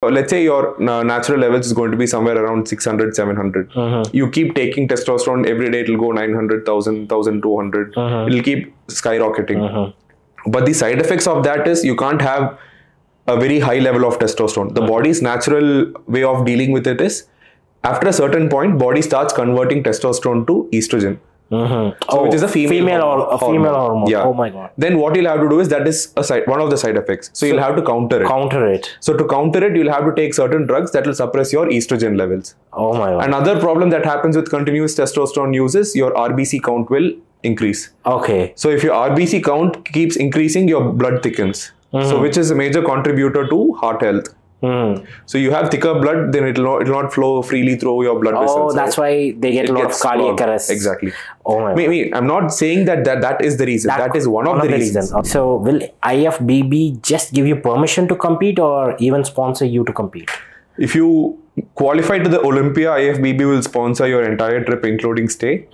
let's say your natural levels is going to be somewhere around 600, 700. You keep taking testosterone every day, it will go 900, 1000, 1200. It will keep skyrocketing. But the side effects of that is you can't have a very high level of testosterone. The body's natural way of dealing with it is, after a certain point, body starts converting testosterone to estrogen. So which is a female hormone. Yeah. Oh my god. Then what you'll have to do is, that is one of the side effects. So you'll have to counter it. So to counter it, you'll have to take certain drugs that will suppress your estrogen levels. Oh my god. Another problem that happens with continuous testosterone use is your RBC count will increase. Okay. So if your RBC count keeps increasing, your blood thickens. So which is a major contributor to heart health. So you have thicker blood, then it will not flow freely through your blood vessels. Oh, that's why they get a lot of cardiac arrest. Exactly. Oh my God. I'm not saying that is the reason. That is one of the reasons. So will IFBB just give you permission to compete, or even sponsor you to compete? If you qualify to the Olympia, IFBB will sponsor your entire trip, including stay.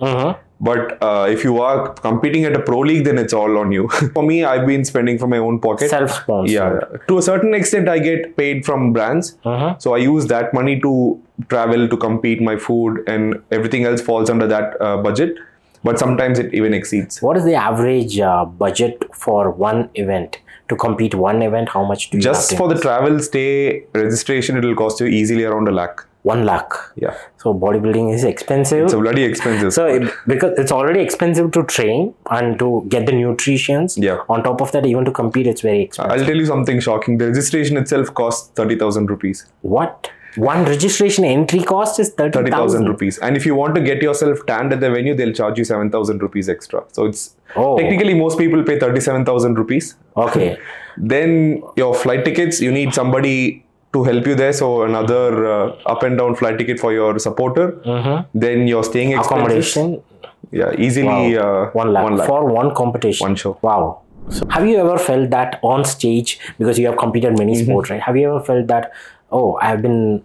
But if you are competing at a pro league, then it's all on you. For me, I've been spending from my own pocket. Self-sponsored. Yeah. To a certain extent, I get paid from brands. So I use that money to travel, to compete, my food, and everything else falls under that budget. But sometimes it even exceeds. What is the average budget for one event? To compete one event, how much do you just for the travel, stay, registration, it will cost you easily around 1 lakh. 1 lakh. Yeah. So bodybuilding is expensive. It's bloody expensive. So because it's already expensive to train and to get the nutritions. Yeah. On top of that, even to compete, it's very expensive. I'll tell you something shocking. The registration itself costs 30,000 rupees. What? One registration entry cost is 30,000 rupees. And if you want to get yourself tanned at the venue, they'll charge you 7,000 rupees extra. So it's technically most people pay 37,000 rupees. Okay. Then your flight tickets, you need somebody to help you there. So another up and down flight ticket for your supporter. Then your staying expenses. Accommodation. Yeah, easily 1 lakh for one competition. One show. Wow. So have you ever felt that on stage, because you have competed many sports, right? Have you ever felt that, oh, I have been,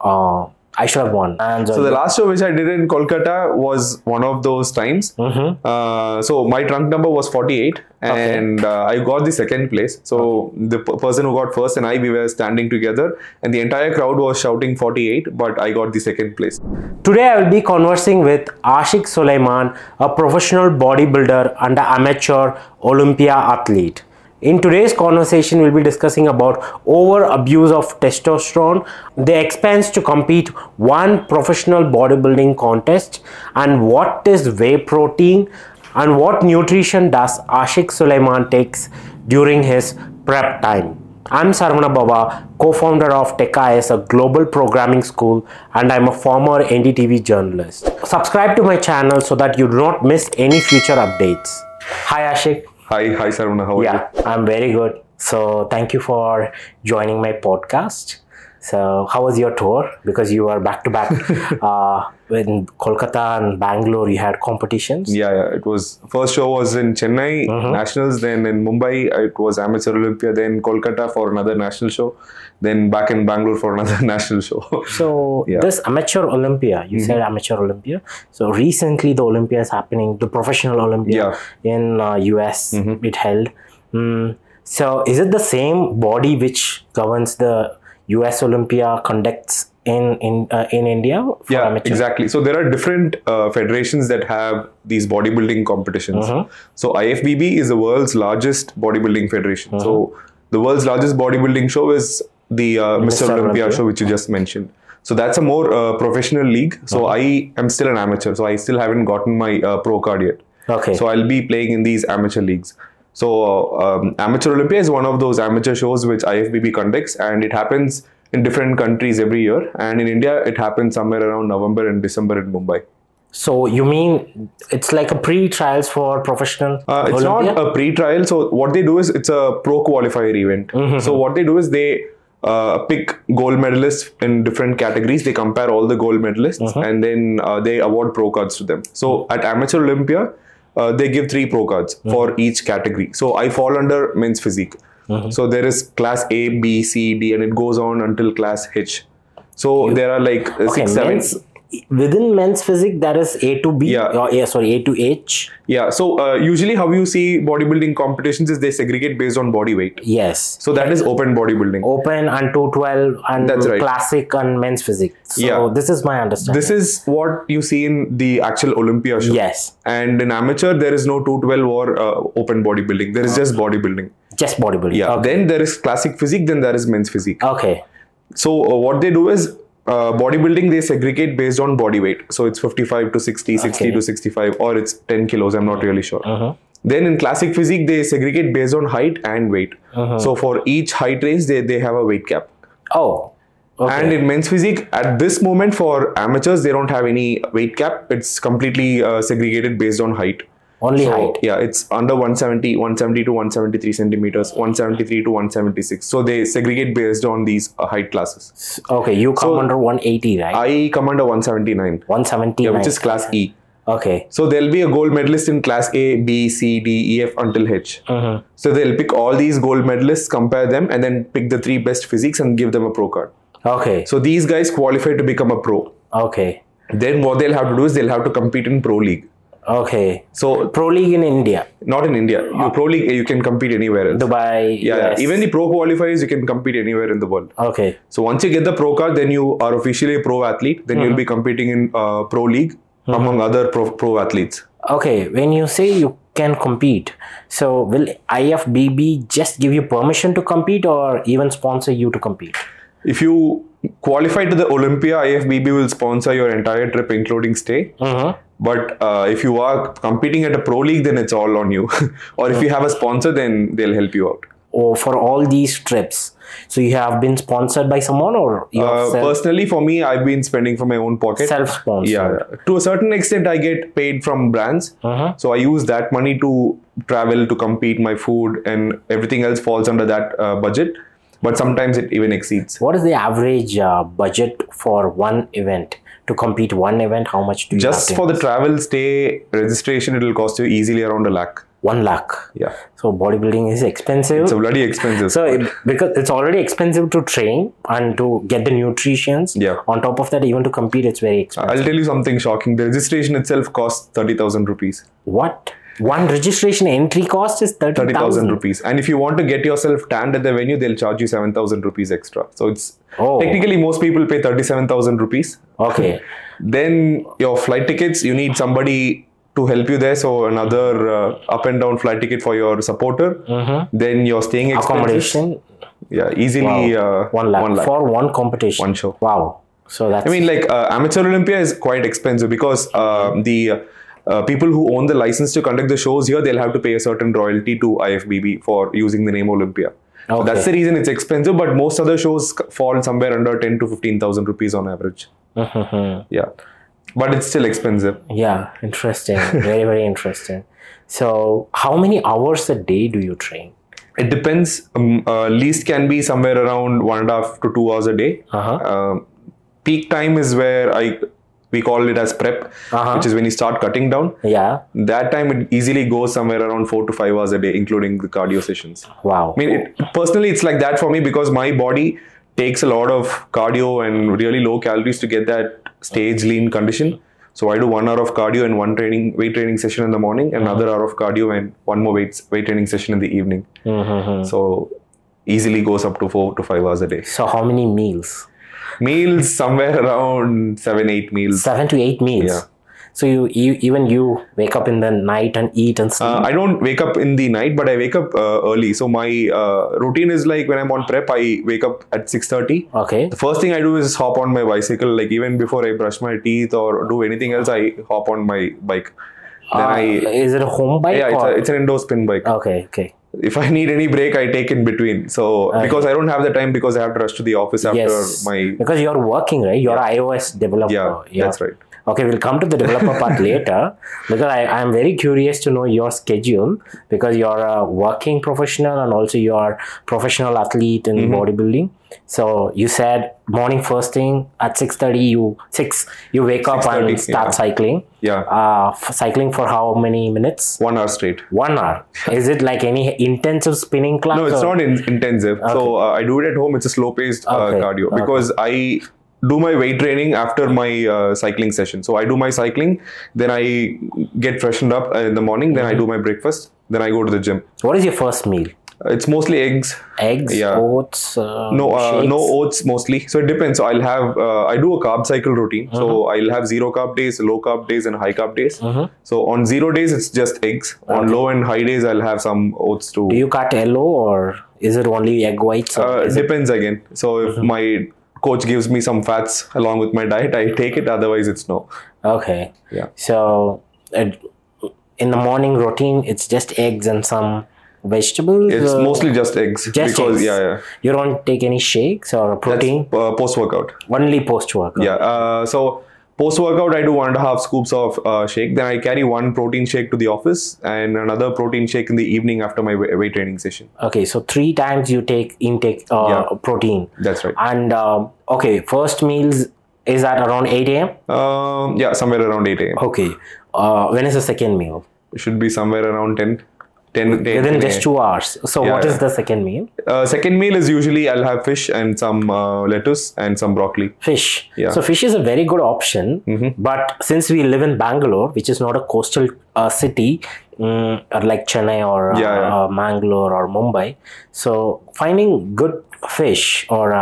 I should have won? So the last show which I did in Kolkata was one of those times. So my trunk number was 48 and I got the second place. So the person who got first and we were standing together and the entire crowd was shouting 48, but I got the second place. Today I will be conversing with Ashiq Sulaiman, a professional bodybuilder and an amateur Olympia athlete. In today's conversation, we'll be discussing about over abuse of testosterone, the expense to compete one professional bodybuilding contest, and what is whey protein, and what nutrition does Ashiq Sulaiman takes during his prep time. I'm Saravana Bhava, co-founder of TechIS, a global programming school, and I'm a former NDTV journalist. Subscribe to my channel so that you do not miss any future updates. Hi Ashiq. Hi Saravana, how are you? Yeah, I'm very good. So thank you for joining my podcast. So how was your tour? Because you were back to back in Kolkata and Bangalore, you had competitions. Yeah. It was, first show was in Chennai Nationals, then in Mumbai it was Amateur Olympia, then Kolkata for another national show, then back in Bangalore for another national show. So this Amateur Olympia, you said Amateur Olympia. So recently the Olympia is happening, the professional Olympia in US, it held. So is it the same body which governs the US Olympia conducts in India? Yeah, amateur? Exactly. So there are different federations that have these bodybuilding competitions. So IFBB is the world's largest bodybuilding federation. So the world's largest bodybuilding show is the Mr. Olympia show, which you just mentioned. So that's a more professional league. So I am still an amateur. So I still haven't gotten my pro card yet. Okay. So I'll be playing in these amateur leagues. So Amateur Olympia is one of those amateur shows which IFBB conducts, and it happens in different countries every year. And in India, it happens somewhere around November and December in Mumbai. So you mean it's like a pre-trials for professional It's Olympia? not a pre-trial. So what they do is, it's a pro qualifier event. So what they do is they pick gold medalists in different categories. They compare all the gold medalists and then they award pro cards to them. So at Amateur Olympia, they give 3 pro cards for each category. So I fall under men's physique. So there is class A, B, C, D, and it goes on until class H. So there are like 6, 7. within men's physique, there is A to B. Yeah. Or, sorry, A to H. Yeah. So usually how you see bodybuilding competitions is they segregate based on body weight. Yes. So that is open bodybuilding. Open and 212 and That's right. classic and men's physique. So this is my understanding. This is what you see in the actual Olympia show. Yes. And in amateur, there is no 212 or open bodybuilding. There is just bodybuilding. Just bodybuilding. Yeah. Okay. Then there is classic physique. Then there is men's physique. Okay. So what they do is bodybuilding, they segregate based on body weight. So it's 55 to 60, 60 to 65, or it's 10 kilos. I'm not really sure. Then in classic physique, they segregate based on height and weight. So for each height range, they have a weight cap. Oh. Okay. And in men's physique, at this moment for amateurs, they don't have any weight cap. It's completely segregated based on height. Only height. Yeah, it's under 170 to 173 centimeters, 173 to 176. So they segregate based on these height classes. Okay, you come under 180, right? I come under 179. 179. Yeah, which is class E. Okay. So there'll be a gold medalist in class A, B, C, D, E, F until H. So they'll pick all these gold medalists, compare them, and then pick the 3 best physiques and give them a pro card. Okay. So these guys qualify to become a pro. Okay. Then what they'll have to do is they'll have to compete in pro league. Okay. So pro league in India. Not in India. Pro league, you can compete anywhere else. Dubai. Yeah. Even the pro qualifiers, you can compete anywhere in the world. Okay. So once you get the pro card, then you are officially a pro athlete. Then you'll be competing in pro league among other pro athletes. Okay. When you say you can compete, so will IFBB just give you permission to compete or even sponsor you to compete? If you qualify to the Olympia, IFBB will sponsor your entire trip, including stay. But if you are competing at a pro league, then it's all on you. Or if you have a sponsor, then they'll help you out. Or for all these trips, so you have been sponsored by someone, or you personally, for me, I've been spending from my own pocket. Self-sponsored. Yeah. To a certain extent, I get paid from brands. So I use that money to travel, to compete, my food, and everything else falls under that budget. But sometimes it even exceeds. What is the average budget for one event? To compete one event, how much do you just have for the travel, stay, registration, it will cost you easily around 1 lakh. 1 lakh. Yeah. So bodybuilding is expensive. It's bloody expensive. So because it's already expensive to train and to get the nutritions. Yeah. On top of that, even to compete, it's very expensive. I'll tell you something shocking. The registration itself costs 30,000 rupees. What? One registration entry cost is 30,000 rupees. And if you want to get yourself tanned at the venue, they'll charge you 7,000 rupees extra. So it's technically most people pay 37,000 rupees. Okay. Then your flight tickets, you need somebody to help you there. So another up and down flight ticket for your supporter. Then your staying expenses. Accommodation. Yeah, easily 1 lakh for one competition. One show. Wow. So that's. I mean, like amateur Olympia is quite expensive because the people who own the license to conduct the shows here, they'll have to pay a certain royalty to IFBB for using the name Olympia. So that's the reason it's expensive, but most other shows fall somewhere under 10 to 15,000 rupees on average. Yeah. But it's still expensive. Yeah, interesting. Very, very interesting. So how many hours a day do you train? It depends. Least can be somewhere around 1.5 to 2 hours a day. Peak time is where we call it as prep, which is when you start cutting down. Yeah. That time it easily goes somewhere around 4 to 5 hours a day, including the cardio sessions. Wow. I mean, personally, it's like that for me because my body takes a lot of cardio and really low calories to get that stage lean condition. So I do 1 hour of cardio and one weight training session in the morning, and another hour of cardio and one more weight training session in the evening. So easily goes up to 4 to 5 hours a day. So how many meals? Meals somewhere around 7-8 meals. 7 to 8 meals. Yeah. So you wake up in the night and eat and sleep? I don't wake up in the night, but I wake up early. So my routine is like when I'm on prep, I wake up at 6:30. Okay. The first thing I do is hop on my bicycle. Like even before I brush my teeth or do anything else, I hop on my bike. Then is it a home bike? Yeah, it's an indoor spin bike. Okay, okay. If I need any break, I take in between. So because I don't have the time because I have to rush to the office after my... Because you're working, right? You're an iOS developer. Yeah, that's right. Okay, we'll come to the developer part later because I am very curious to know your schedule because you're a working professional and also you're a professional athlete in bodybuilding. So you said morning first thing at 6:30 you wake up and start cycling. Yeah. Cycling for how many minutes? 1 hour straight. 1 hour. Is it like any intensive spinning class? No, it's not intensive. Okay. So I do it at home. It's a slow paced cardio because do my weight training after my cycling session. So I do my cycling, then I get freshened up in the morning, then I do my breakfast, then I go to the gym. What is your first meal? It's mostly eggs. Eggs, Yeah. oats, No shakes? oats mostly. So it depends. So I'll have I do a carb cycle routine. So I'll have 0 carb days, low carb days, and high carb days. So on 0 days it's just eggs. On low and high days I'll have some oats too. Do you cut yellow, or is it only egg whites? Or It depends again. So if my coach gives me some fats along with my diet, I take it. Otherwise it's no. Okay. Yeah. So in the morning routine, it's just eggs and some vegetables. It's mostly just eggs. Just because eggs. yeah. You don't take any shakes or protein. Post workout. Only post workout. Yeah. So post workout, I do 1.5 scoops of shake. Then I carry 1 protein shake to the office and another protein shake in the evening after my weight training session. Okay, so 3 times you take intake protein. That's right. And okay, first meals is at around 8 a.m. Yeah, somewhere around 8 a.m. Okay. When is the second meal? It should be somewhere around 10. Within just 2 hours. So what is the second meal? Second meal is usually I'll have fish and some lettuce and some broccoli. Fish. Yeah. So fish is a very good option. But since we live in Bangalore, which is not a coastal city like Chennai or Mangalore or Mumbai, so finding good fish or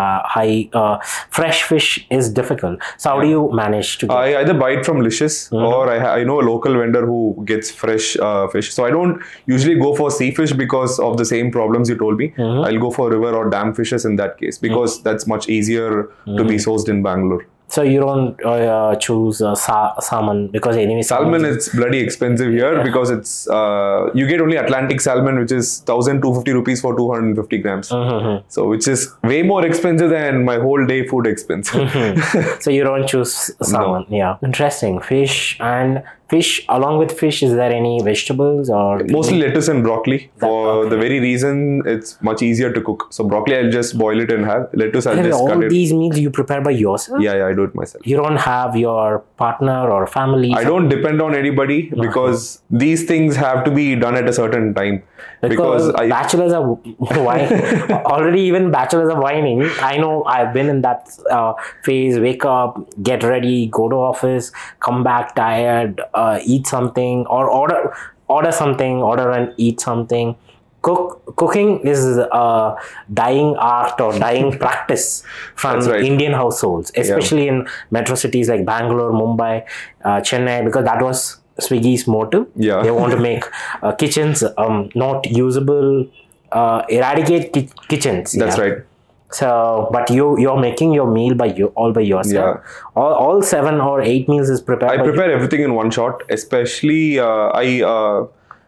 fresh fish is difficult. So how do you manage to get? I either buy it from Licious or I know a local vendor who gets fresh fish. So I don't usually go for sea fish because of the same problems you told me. I'll go for river or dam fishes in that case because that's much easier to be sourced in Bangalore. So you don't choose salmon because anyway salmon it's bloody expensive here because it's you get only Atlantic salmon, which is 1,250 rupees for 250 grams. So which is way more expensive than my whole day food expense. So you don't choose salmon. No. Yeah, interesting. Fish along with fish, is there any vegetables or mostly lettuce and broccoli for the very reason it's much easier to cook. So broccoli I'll just boil it and have lettuce I'll just cut it. All these meals you prepare by yourself? Yeah, I do it myself. You don't have your partner or family? I don't depend on anybody because these things have to be done at a certain time. Because bachelors are whining. Already even bachelors are whining. I know I've been in that phase. Wake up, get ready, go to office, come back tired, eat something or order something, order and eat something. Cooking is a dying art or dying practice from Indian households, especially in metro cities like Bangalore, Mumbai, Chennai, because that was Swiggy's motive. Yeah. They want to make kitchens not usable, eradicate kitchens. That's right. So, but you're making your meal all by yourself. Yeah. All 7 or 8 meals is prepared. I prepare everything in one shot. Especially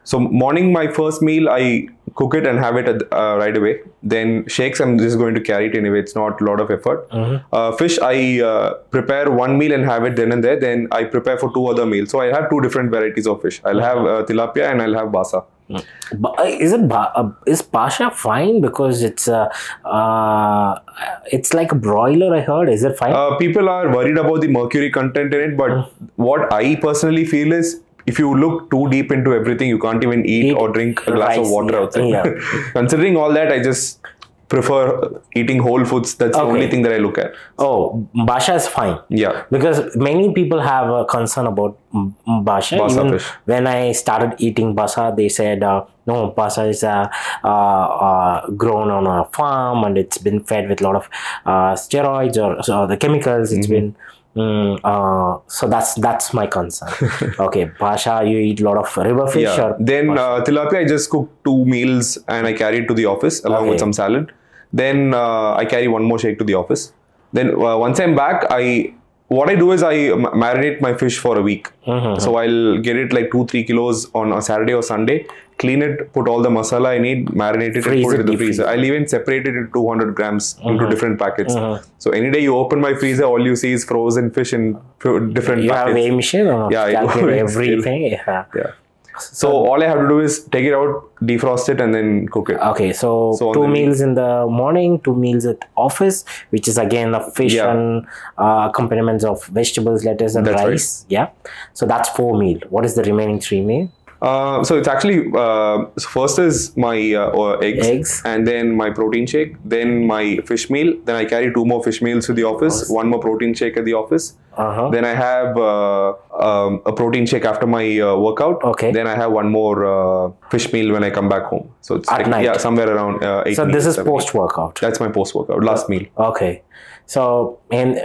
so morning my first meal I cook it and have it right away. Then shakes I'm just going to carry it anyway. It's not a lot of effort. Fish I prepare one meal and have it then and there. Then I prepare for 2 other meals. So I have 2 different varieties of fish. I'll have tilapia and I'll have basa. Is pasha fine because it's like a broiler? I heard. Is it fine? People are worried about the mercury content in it, but what I personally feel is if you look too deep into everything, you can't even eat or drink a glass of water outside. Considering all that, I just prefer eating whole foods. That's the only thing that I look at. Oh, basha is fine. Yeah. Because many people have a concern about basha. Even fish. When I started eating basha, they said, no, basha is grown on a farm and it's been fed with a lot of steroids or the chemicals. It's been... so that's my concern. Okay, basha, you eat a lot of river fish. Yeah. Or then tilapia, I just cook 2 meals and I carry it to the office along with some salad. Then I carry 1 more shake to the office. Then once I'm back, what I do is I marinate my fish for a week. So I'll get it like 2-3 kilos on a Saturday or Sunday, clean it, put all the masala I need, marinate it and put it in the freezer. I'll even separate it into 200 grams into different packets. So any day you open my freezer, all you see is frozen fish in different packets. You have a weigh machine or calculate everything? Yeah. So all I have to do is take it out, defrost it and then cook it. Okay, so 2 meals in the morning, 2 meals at office, which is again a fish and accompaniments of vegetables, lettuce and rice. Right. Yeah. So that's 4 meals. What is the remaining 3 meals? So it's actually so first is my eggs, and then my protein shake, then my fish meal. Then I carry 2 more fish meals to the office, 1 more protein shake at the office. Then I have a protein shake after my workout. Okay. Then I have 1 more fish meal when I come back home. So it's at night. Yeah, somewhere around 8. So this is post workout. That's my post workout last meal. Okay. So and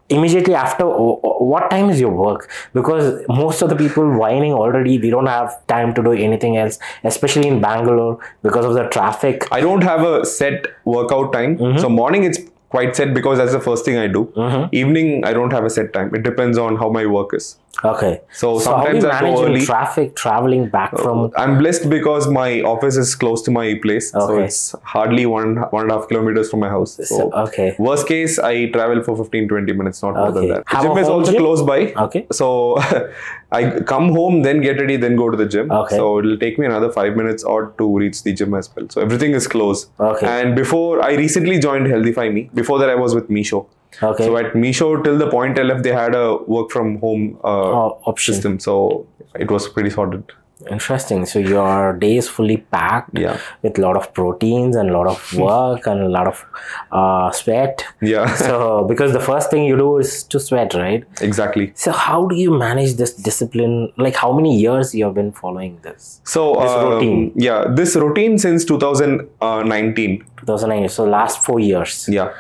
immediately after, what time is your work? Because most of the people whining already, they don't have time to do anything else, especially in Bangalore because of the traffic. I don't have a set workout time. So morning it's quite set because that's the first thing I do. Evening I don't have a set time. It depends on how my work is. Okay. So how sometimes do you I go manage early. Traffic traveling back from? I'm blessed because my office is close to my place. So Okay. it's hardly 1.5 kilometers from my house. So Okay. worst case, I travel for 15-20 minutes, not more than Okay. that. Have Gym a is home also gym? close by. Okay. So I come home, then get ready, then go to the gym. Okay. So it'll take me another 5 minutes or to reach the gym as well. So everything is close. Okay. And before, I recently joined Healthify Me. Before that, I was with Meesho. Okay. So at Meesho, till the point I left, they had a work from home Option. system. So it was pretty sorted. Interesting. So your day is fully packed with a lot of proteins and a lot of work and a lot of sweat. Yeah. So because the first thing you do is to sweat, right? Exactly. So how do you manage this discipline? Like how many years you have been following this? So This routine. Yeah, this routine since 2019. 2009. So last 4 years. Yeah.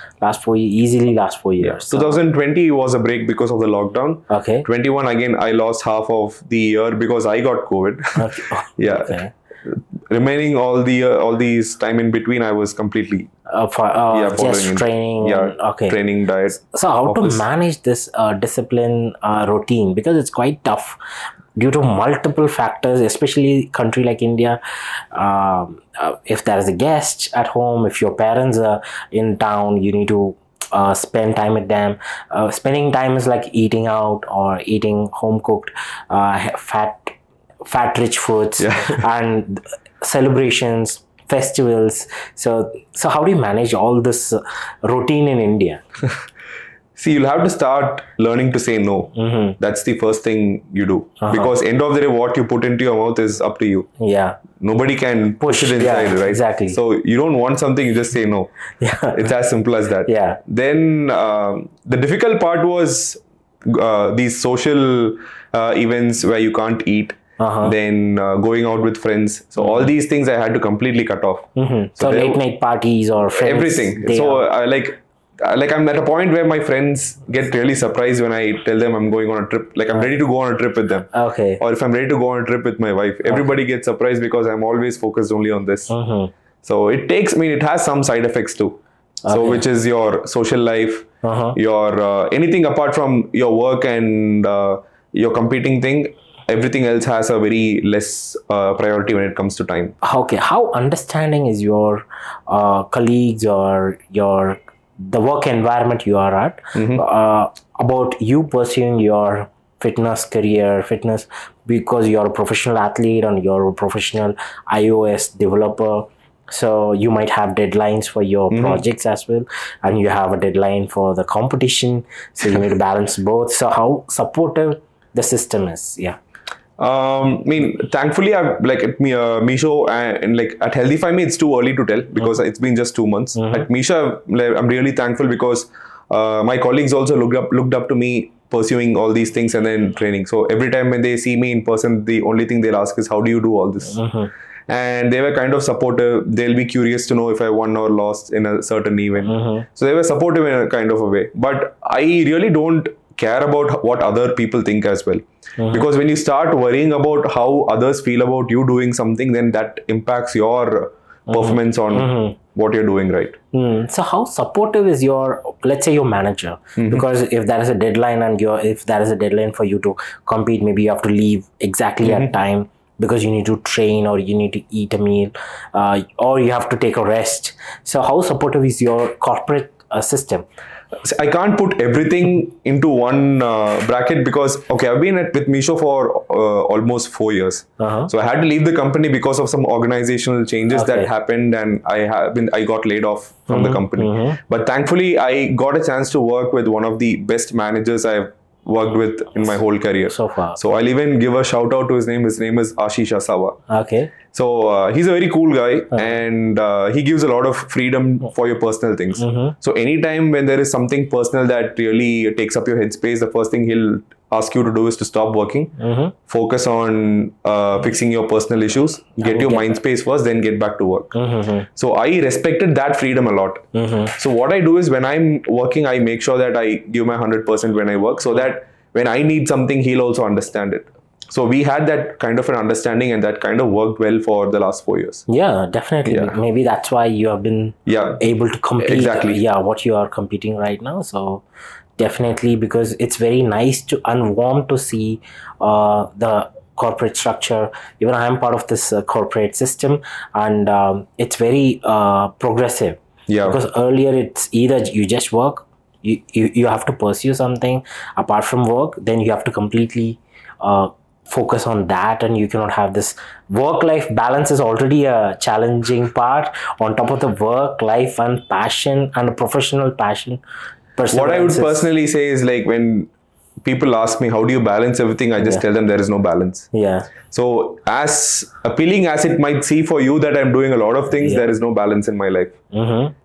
Easily last 4 years. So, 2020 was a break because of the lockdown. okay. 21 again, I lost half of the year because I got COVID. Okay. Yeah. Okay. Remaining all these time in between, I was completely Just following training. Okay. training, diet. So how office. to manage this discipline routine, because it's quite tough due to multiple factors, especially country like India. If there is a guest at home, if your parents are in town, you need to spend time with them. Spending time is like eating out or eating home cooked fat rich foods and celebrations, festivals. So how do you manage all this routine in India? See, you'll have to start learning to say no. That's the first thing you do. Because end of the day, what you put into your mouth is up to you. Yeah. Nobody can push it inside, right? Exactly. So you don't want something, you just say no. Yeah. It's as simple as that. Yeah. Then the difficult part was these social events where you can't eat. Then going out with friends. So all these things I had to completely cut off. So late night parties or friends. Everything. So I'm at a point where my friends get really surprised when I tell them I'm going on a trip. Like I'm ready to go on a trip with them. Okay. Or if I'm ready to go on a trip with my wife. Everybody gets surprised because I'm always focused only on this. So it has some side effects too. So which is your social life, your anything apart from your work and your competing thing. Everything else has a very less priority when it comes to time. Okay. How understanding is your colleagues or the work environment you are at about you pursuing your fitness because you're a professional athlete and you're a professional iOS developer? So you might have deadlines for your projects as well, and you have a deadline for the competition. So you need to balance both. So how supportive the system is? Yeah. Thankfully, I've like at Meesho and like at Healthify Me, it's too early to tell because it's been just 2 months. At Meesho, I'm really thankful because my colleagues also looked up to me pursuing all these things and then training. So every time when they see me in person, the only thing they'll ask is, how do you do all this? And they were kind of supportive. They'll be curious to know if I won or lost in a certain event. So they were supportive in a kind of a way. But I really don't care about what other people think as well. Because when you start worrying about how others feel about you doing something, then that impacts your performance on what you're doing, right? So how supportive is let's say your manager? Because if there is a deadline and if there is a deadline for you to compete, maybe you have to leave exactly at time because you need to train or you need to eat a meal or you have to take a rest. So how supportive is your corporate system? I can't put everything into one bracket because, I've been with Meesho for almost 4 years. So I had to leave the company because of some organizational changes that happened, and I got laid off from the company. But thankfully, I got a chance to work with one of the best managers I've worked with in my whole career so far. So I'll even give a shout out to his name. His name is Ashiq Sulaiman. Okay. So he's a very cool guy, and he gives a lot of freedom for your personal things. So anytime when there is something personal that really takes up your headspace, the first thing he'll ask you to do is to stop working, focus on fixing your personal issues, get your mind space first, then get back to work. So I respected that freedom a lot. So what I do is when I'm working, I make sure that I give my 100% when I work, so that when I need something, he'll also understand it. So we had that kind of an understanding, and that kind of worked well for the last 4 years. Yeah, definitely. Yeah. Maybe that's why you have been able to compete. Exactly. What you are competing right now. So definitely, because it's very nice to and warm to see the corporate structure. Even I am part of this corporate system, and it's very progressive. Yeah. Because earlier it's either you just work, you have to pursue something apart from work, then you have to completely focus on that, and you cannot have this work-life balance is already a challenging part. On top of the work, life, and passion, and a professional passion. What I would personally say is, like, when people ask me how do you balance everything, I just tell them there is no balance. Yeah. So as appealing as it might seem for you that I'm doing a lot of things, there is no balance in my life.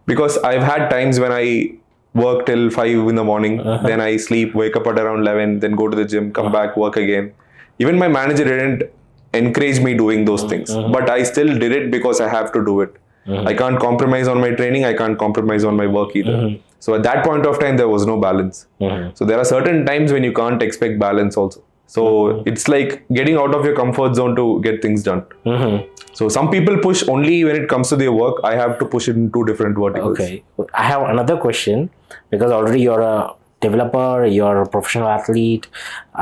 Because I've had times when I work till 5 in the morning, then I sleep, wake up at around 11, then go to the gym, come back, work again. Even my manager didn't encourage me doing those things, but I still did it because I have to do it. I can't compromise on my training, I can't compromise on my work either. So at that point of time, there was no balance. So there are certain times when you can't expect balance also. So it's like getting out of your comfort zone to get things done. So some people push only when it comes to their work. I have to push it in 2 different verticals. Okay. I have another question, because already you're a developer, you're a professional athlete,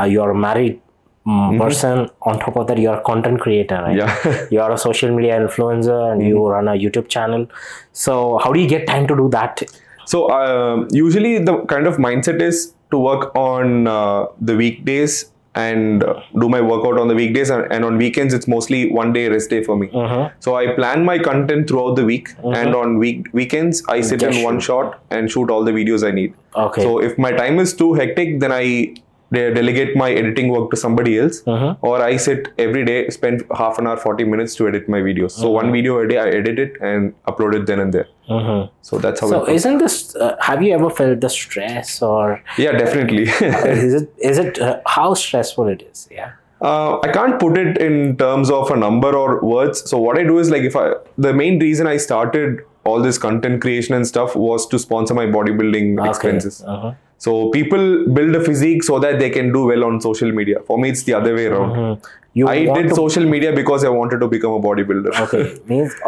you're a married person. On top of that, you're a content creator, right? Yeah. You're a social media influencer, and you run a YouTube channel. So how do you get time to do that? So usually the kind of mindset is to work on the weekdays and do my workout on the weekdays, and on weekends it's mostly 1 day rest day for me. So I plan my content throughout the week, and on weekends I sit in one shot and shoot all the videos I need. Okay. So if my time is too hectic, then I delegate my editing work to somebody else, or I sit every day, spend half an hour, 40 minutes to edit my videos. So one video a day, I edit it and upload it then and there. So that's how. So isn't this? Have you ever felt the stress, or? Yeah, definitely. Is it how stressful it is? Yeah. I can't put it in terms of a number or words. So what I do is, like, the main reason I started all this content creation and stuff was to sponsor my bodybuilding expenses. So people build a physique so that they can do well on social media. For me, it's the other way around. I did social media because I wanted to become a bodybuilder.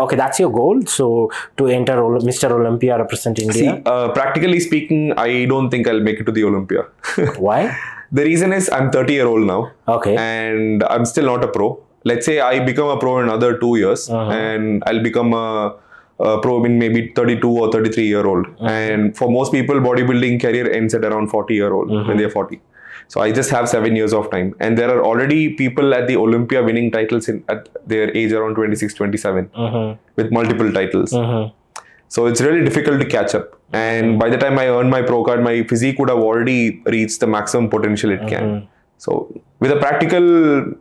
Okay, that's your goal. So to enter Mr. Olympia, represent India. See, practically speaking, I don't think I'll make it to the Olympia. Why? The reason is I'm 30-year-old now. Okay. And I'm still not a pro. Let's say I become a pro in another 2 years, and I'll become a pro in maybe 32 or 33-year-old. And for most people, bodybuilding career ends at around 40-year-old when they're 40. So I just have 7 years of time. And there are already people at the Olympia winning titles at their age around 26, 27 with multiple titles. So it's really difficult to catch up. And by the time I earn my pro card, my physique would have already reached the maximum potential it can. So with a practical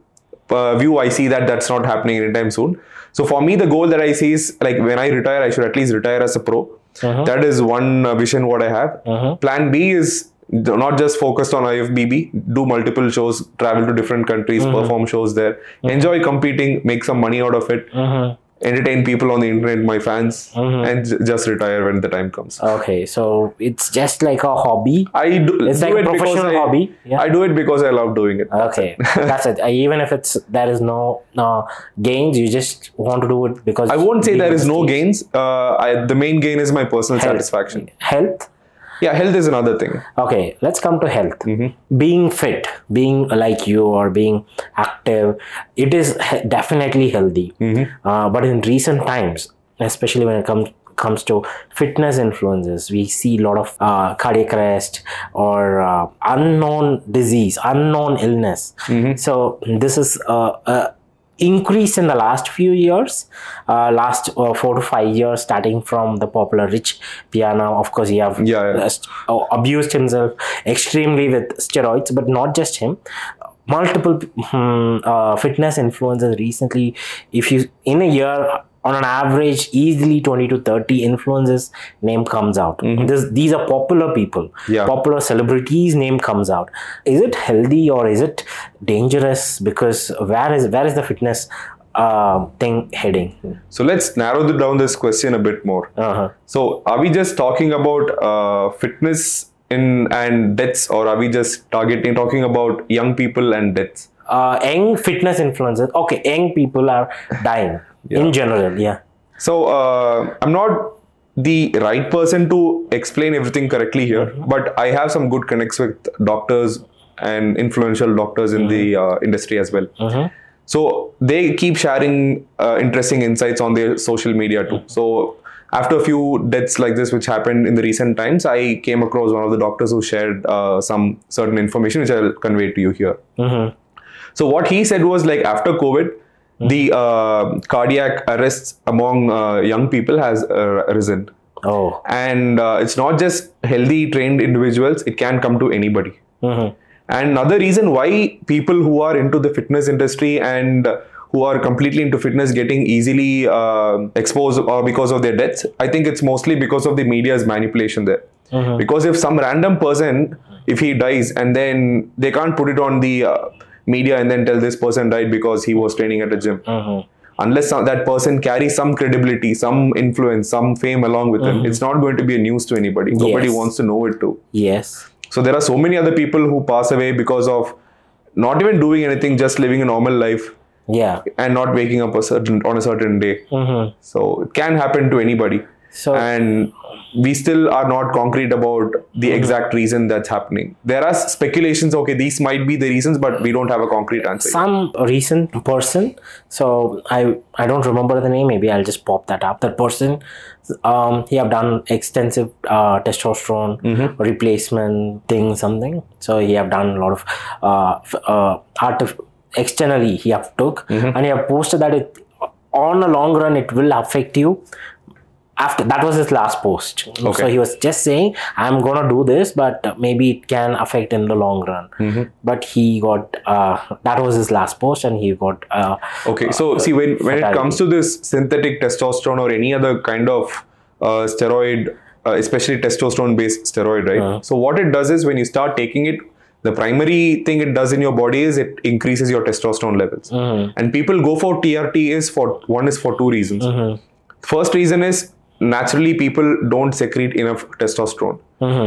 view, I see that that's not happening anytime soon. So for me, the goal that I see is, like, when I retire, I should at least retire as a pro. That is one vision what I have. Plan B is not just focused on IFBB, do multiple shows, travel to different countries, perform shows there, enjoy competing, make some money out of it, entertain people on the internet, my fans, and just retire when the time comes. Okay, so it's just like a hobby. It's like a professional hobby. Yeah. I do it because I love doing it. Okay, that's it. Even if there is no gains, you just want to do it because. I won't say there is no gains. The main gain is my personal satisfaction. Health. Yeah, health is another thing. Okay, let's come to health. Being fit, being like you, or being active, it is definitely healthy. But in recent times, especially when it comes to fitness influences, we see a lot of cardiac arrest or unknown disease, unknown illness. So this is increased in the last few years, last 4 to 5 years, starting from the popular Rich Piana. Of course, he have abused himself extremely with steroids, but not just him. Multiple fitness influencers recently, if you in a year, on an average, easily 20 to 30 influencers name comes out. These are popular people, popular celebrities name comes out. Is it healthy or is it dangerous? Because where is the fitness thing heading? So let's narrow down this question a bit more. So are we just talking about fitness and deaths, or are we just talking about young people and deaths? Young fitness influencers. Okay, young people are dying. In general, So I'm not the right person to explain everything correctly here, but I have some good connects with doctors and influential doctors in the industry as well. So they keep sharing interesting insights on their social media too. So after a few deaths like this, which happened in the recent times, I came across one of the doctors who shared some certain information, which I'll convey to you here. So what he said was, like, after COVID, the cardiac arrests among young people has risen. And it's not just healthy, trained individuals, it can come to anybody. And another reason why people who are into the fitness industry and who are completely into fitness getting easily exposed because of their deaths, I think it's mostly because of the media's manipulation there. Because if some random person, if he dies, and then they can't put it on the media and then tell this person died because he was training at a gym. Unless that person carries some credibility, some influence, some fame along with him, it's not going to be a news to anybody. Nobody wants to know it too. So there are so many other people who pass away because of not even doing anything, just living a normal life. And not waking up on a certain day. So it can happen to anybody. And we still are not concrete about the exact reason that's happening. There are speculations, okay, these might be the reasons, but we don't have a concrete answer. Some recent person, so I don't remember the name, maybe I'll just pop that up. That person, he have done extensive testosterone replacement thing, something. So he have done a lot of externally he have took, and he have posted that it on the long run it will affect you. After that was his last post. So he was just saying, I'm gonna do this, but maybe it can affect in the long run. But he got that was his last post, and he got so see, when it comes to this synthetic testosterone or any other kind of steroid, especially testosterone based steroid, right? So what it does is, when you start taking it, the primary thing it does in your body is it increases your testosterone levels. And people go for TRT for two reasons. First reason is, naturally people don't secrete enough testosterone.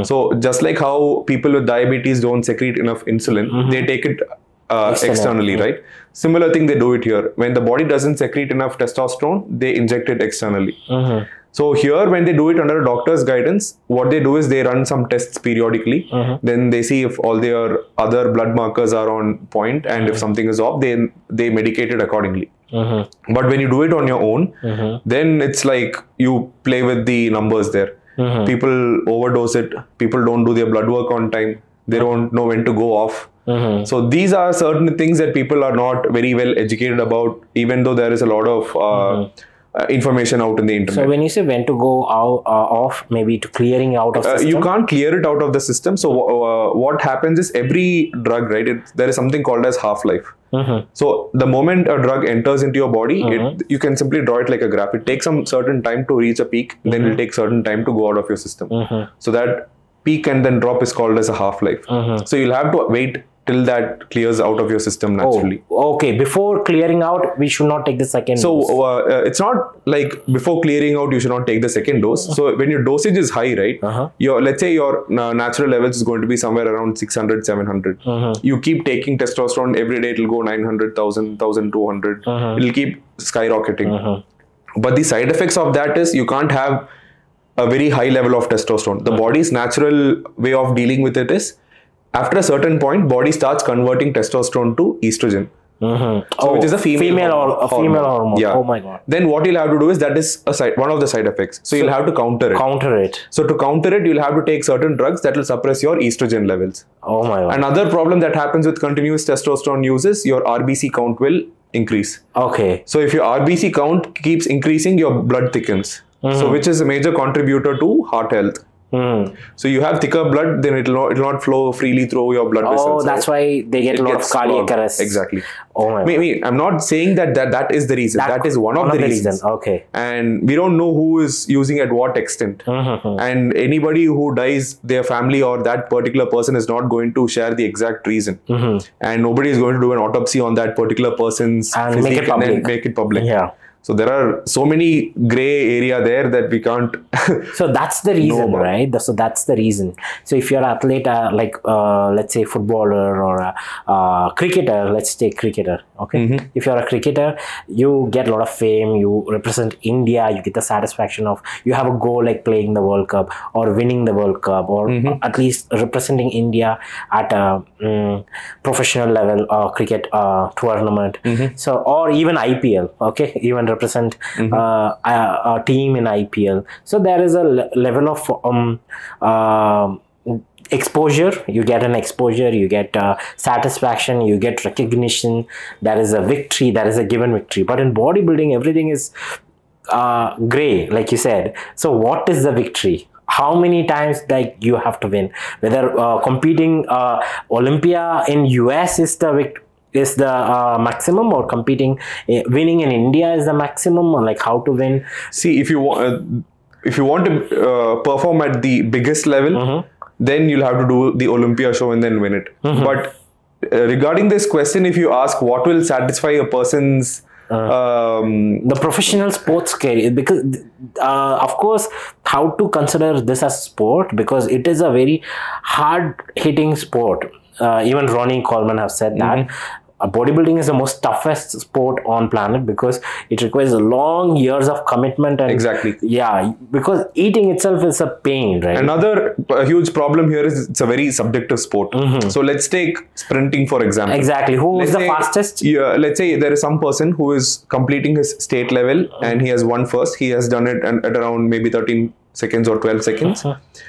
So just like how people with diabetes don't secrete enough insulin, they take it externally, right? Similar thing, they do it here. When the body doesn't secrete enough testosterone, they inject it externally. So here, when they do it under a doctor's guidance, what they do is they run some tests periodically. Then they see if all their other blood markers are on point, and if something is off, then they medicate it accordingly. But when you do it on your own, then it's like you play with the numbers there. People overdose it. People don't do their blood work on time. They don't know when to go off. So these are certain things that people are not very well educated about, even though there is a lot of information out in the internet. So when you say when to go out off, maybe to clearing out of system? You can't clear it out of the system. So what happens is, every drug, right, there is something called as half-life. So the moment a drug enters into your body, you can simply draw it like a graph. It takes some certain time to reach a peak, then it will take certain time to go out of your system. So that peak and then drop is called as a half-life. So you'll have to wait till that clears out of your system naturally. Okay, before clearing out, we should not take the second dose. It's not like before clearing out, you should not take the second dose. So when your dosage is high, right, let's say your natural levels is going to be somewhere around 600, 700. You keep taking testosterone every day, it will go 900, 1000, 1200. It will keep skyrocketing. But the side effects of that is, you can't have a very high level of testosterone. The body's natural way of dealing with it is, after a certain point, body starts converting testosterone to estrogen. So which is a female hormone. Oh my god. Then what you'll have to do is, that is one of the side effects. So you'll have to counter it. So to counter it, you'll have to take certain drugs that will suppress your estrogen levels. Oh my god. Another problem that happens with continuous testosterone use is, your RBC count will increase. Okay. So if your RBC count keeps increasing, your blood thickens. So which is a major contributor to heart health. So you have thicker blood, then it will not flow freely through your blood vessels. Oh, that's why they get a lot of cardiac arrest. Exactly. Oh my God. I'm not saying that is the reason. That is one of the reasons. Okay. And we don't know who is using at what extent. And anybody who dies, their family or that particular person is not going to share the exact reason. And nobody is going to do an autopsy on that particular person's and make it public. And make it public. Yeah. So there are so many gray area there that we can't. So that's the reason, right? So that's the reason. So if you're an athlete, let's say footballer or a cricketer, let's take cricketer. Okay. If you're a cricketer, you get a lot of fame. You represent India. You get the satisfaction of you have a goal like playing the World Cup or winning the World Cup or at least representing India at a professional level cricket tournament. So or even IPL. Okay, even represent a team in IPL. So there is a level of exposure. You get an exposure, you get satisfaction, you get recognition. There is a victory, there is a given victory. But in bodybuilding, everything is gray, like you said. So what is the victory? How many times like you have to win? Whether competing Olympia in US is the maximum, or competing winning in India is the maximum, or like how to win? See, if you want to perform at the biggest level, then you'll have to do the Olympia show and then win it. But regarding this question, if you ask what will satisfy a person's the professional sports career, because of course, how to consider this as sport, because it is a very hard hitting sport. Even Ronnie Coleman have said that bodybuilding is the most toughest sport on planet because it requires long years of commitment. And yeah, because eating itself is a pain, right? Another huge problem here is it's a very subjective sport. So let's take sprinting for example. Who is the fastest? Yeah, let's say there is some person who is completing his state level and he has won first. He has done it at around maybe 13 seconds or 12 seconds.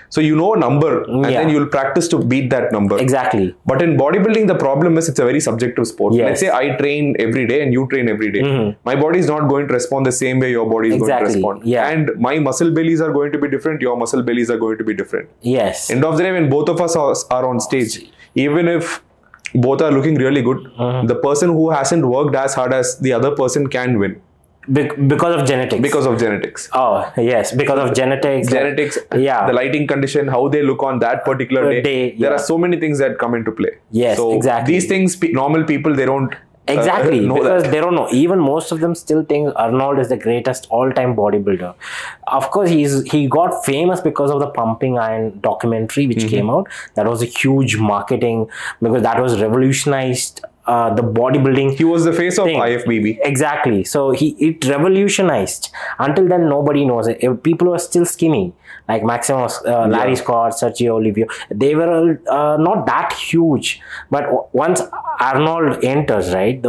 So you know a number and then you'll practice to beat that number. But in bodybuilding, the problem is it's a very subjective sport. Let's say I train every day and you train every day. My body is not going to respond the same way your body is going to respond. And my muscle bellies are going to be different. Your muscle bellies are going to be different. End of the day, when both of us are on stage, even if both are looking really good, the person who hasn't worked as hard as the other person can win. Because of genetics. Because of genetics. Oh, yes. Because of genetics. The lighting condition, how they look on that particular day. There are so many things that come into play. So these things, normal people, they don't because they don't know. Even most of them still think Arnold is the greatest all-time bodybuilder. Of course, he got famous because of the Pumping Iron documentary which came out. That was a huge marketing because that was revolutionized the bodybuilding. He was the face of IFBB. So it revolutionized. Until then, nobody knows it. People were still skinny, like Maximus, Larry Scott, Sergio Oliveira. They were not that huge. But once Arnold enters, right,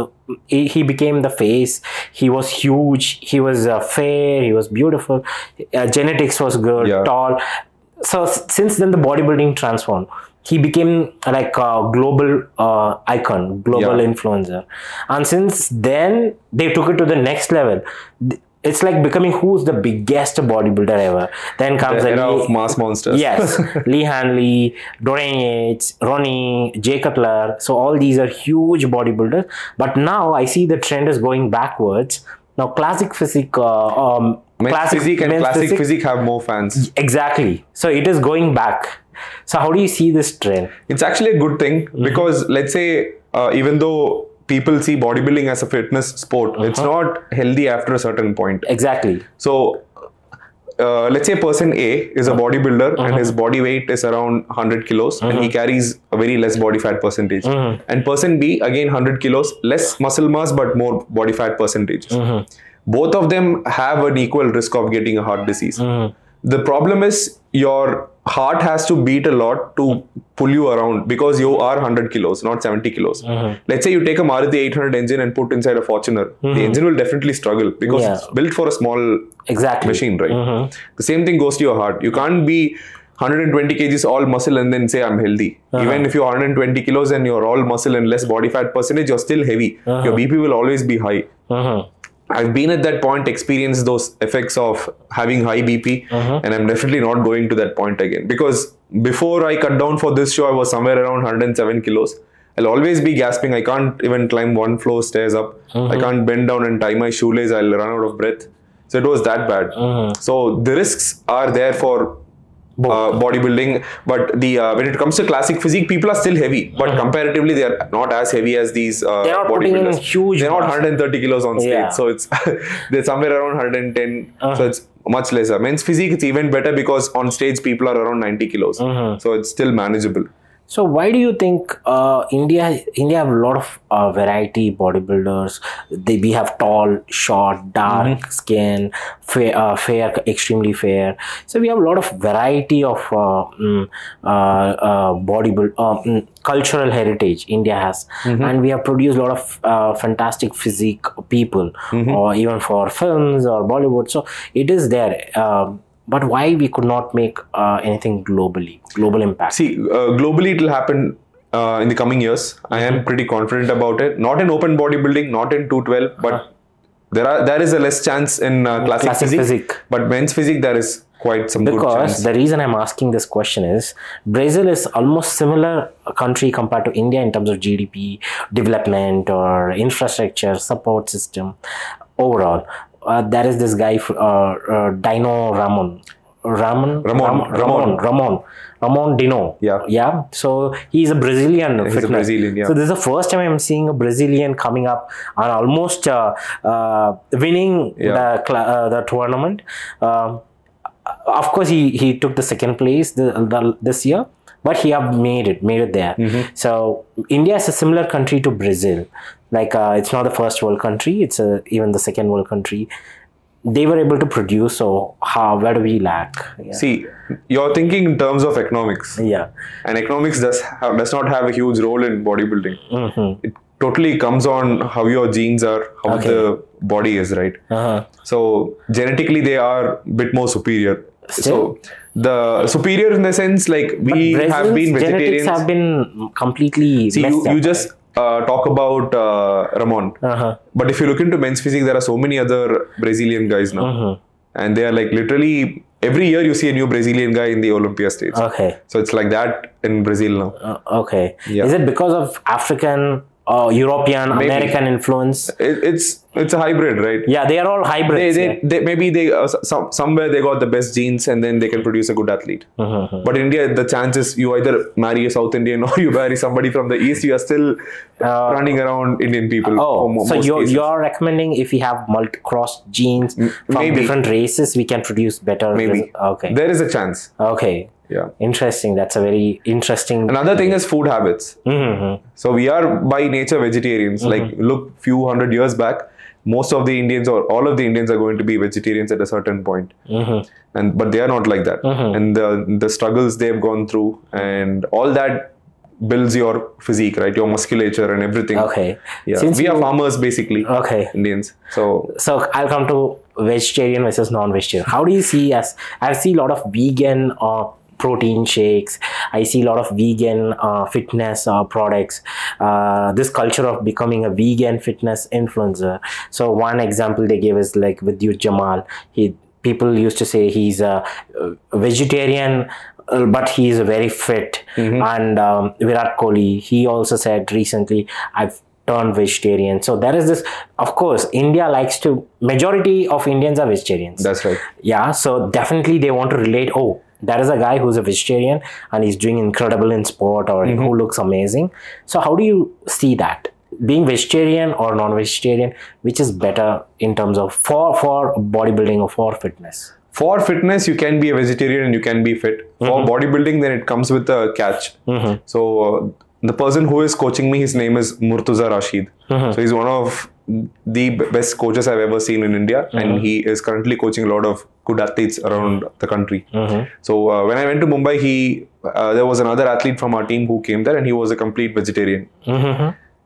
he became the face. He was huge. He was fair. He was beautiful. Genetics was good, tall. So since then, the bodybuilding transformed. He became like a global icon, global influencer. And since then, they took it to the next level. It's like becoming who's the biggest bodybuilder ever. Then comes the era of mass monsters. Yes, Lee Hanley, Dorian Yates, Ronnie, Jay Cutler. So all these are huge bodybuilders. But now I see the trend is going backwards. Now classic physique, classic physique have more fans. So it is going back. So how do you see this trend? It's actually a good thing because let's say even though people see bodybuilding as a fitness sport, it's not healthy after a certain point. So let's say person A is a bodybuilder and his body weight is around 100 kilos and he carries a very less body fat percentage. And person B, again 100 kilos, less muscle mass but more body fat percentage. Both of them have an equal risk of getting a heart disease. The problem is your heart has to beat a lot to pull you around because you are 100 kilos, not 70 kilos. Let's say you take a Maruti 800 engine and put inside a Fortuner. The engine will definitely struggle because it's built for a small machine, right? The same thing goes to your heart. You can't be 120 kgs all muscle and then say I'm healthy. Even if you're 120 kilos and you're all muscle and less body fat percentage, you're still heavy. Your BP will always be high. I've been at that point, experienced those effects of having high BP, and I'm definitely not going to that point again. Because before I cut down for this show, I was somewhere around 107 kilos. I'll always be gasping. I can't even climb one floor stairs up. I can't bend down and tie my shoelace. I'll run out of breath. So it was that bad. So the risks are there for bodybuilding, but when it comes to classic physique, people are still heavy, but comparatively they are not as heavy as these bodybuilders. They're not 130 kilos on stage, so it's they're somewhere around 110, so it's much lesser. Men's physique, it's even better because on stage people are around 90 kilos, so it's still manageable. So why do you think India have a lot of variety bodybuilders? We have tall, short, dark skin, fair, extremely fair. So we have a lot of variety of cultural heritage India has, and we have produced a lot of fantastic physique people, or even for films or Bollywood. So it is there. But why we could not make anything global impact? See, globally it will happen in the coming years. I am pretty confident about it. Not in open bodybuilding, not in 212, but there is a less chance in classic physique. But men's physique, there is quite some good chance. Because the reason I'm asking this question is, Brazil is almost similar country compared to India in terms of GDP, development or infrastructure, support system, overall. There is this guy, Dino Ramon Dino. Yeah. So he's a Brazilian. He's a Brazilian. Yeah. So this is the first time I'm seeing a Brazilian coming up and almost winning the tournament. Of course, he took the second place this year, but he have made it there. So India is a similar country to Brazil. Like it's not the first world country; it's even the second world country. They were able to produce. So where do we lack? Yeah. See, you're thinking in terms of economics. Yeah. And economics does not have a huge role in bodybuilding. It totally comes on how your genes are, how the body is, right? So genetically, they are a bit more superior. So the superior in the sense, like we have been vegetarians. Genetics have been completely messed up, you just talk about Ramon. But if you look into men's physique, there are so many other Brazilian guys now. And they are like literally every year you see a new Brazilian guy in the Olympia stage. So it's like that in Brazil now. Is it because of African, European, American influence? It's a hybrid, right? Yeah, they are all hybrids. Maybe somewhere they got the best genes and then they can produce a good athlete. But in India, the chances you either marry a South Indian or you marry somebody from the East, you are still running around Indian people. So you're recommending if we have cross genes from different races, we can produce better. Maybe. There is a chance. Yeah. Interesting. That's a very interesting. Another thing is food habits. So we are by nature vegetarians. Like look, few hundred years back, most of the Indians or all of the Indians are going to be vegetarians at a certain point. But they are not like that. And the struggles they've gone through and all that builds your physique, right? Your musculature and everything. Yeah. Since we are farmers basically. Indians. So I'll come to vegetarian versus non-vegetarian. How do you see I see a lot of vegan protein shakes. I see a lot of vegan fitness products. This culture of becoming a vegan fitness influencer. So one example they gave is like with Jamal. People used to say he's a vegetarian, but he is very fit. And Virat Kohli, he also said recently, I've turned vegetarian. So there is this, of course, India likes to, majority of Indians are vegetarians. That's right. Yeah, so definitely they want to relate, that is a guy who's a vegetarian and he's doing incredible in sport or who looks amazing. So how do you see that? Being vegetarian or non-vegetarian, which is better in terms of for bodybuilding or for fitness? For fitness, you can be a vegetarian and you can be fit. For bodybuilding, then it comes with a catch. So the person who is coaching me, his name is Murtuza Rashid. So he's one of the best coaches I've ever seen in India, and he is currently coaching a lot of good athletes around the country. So when I went to Mumbai, there was another athlete from our team who came there, and he was a complete vegetarian.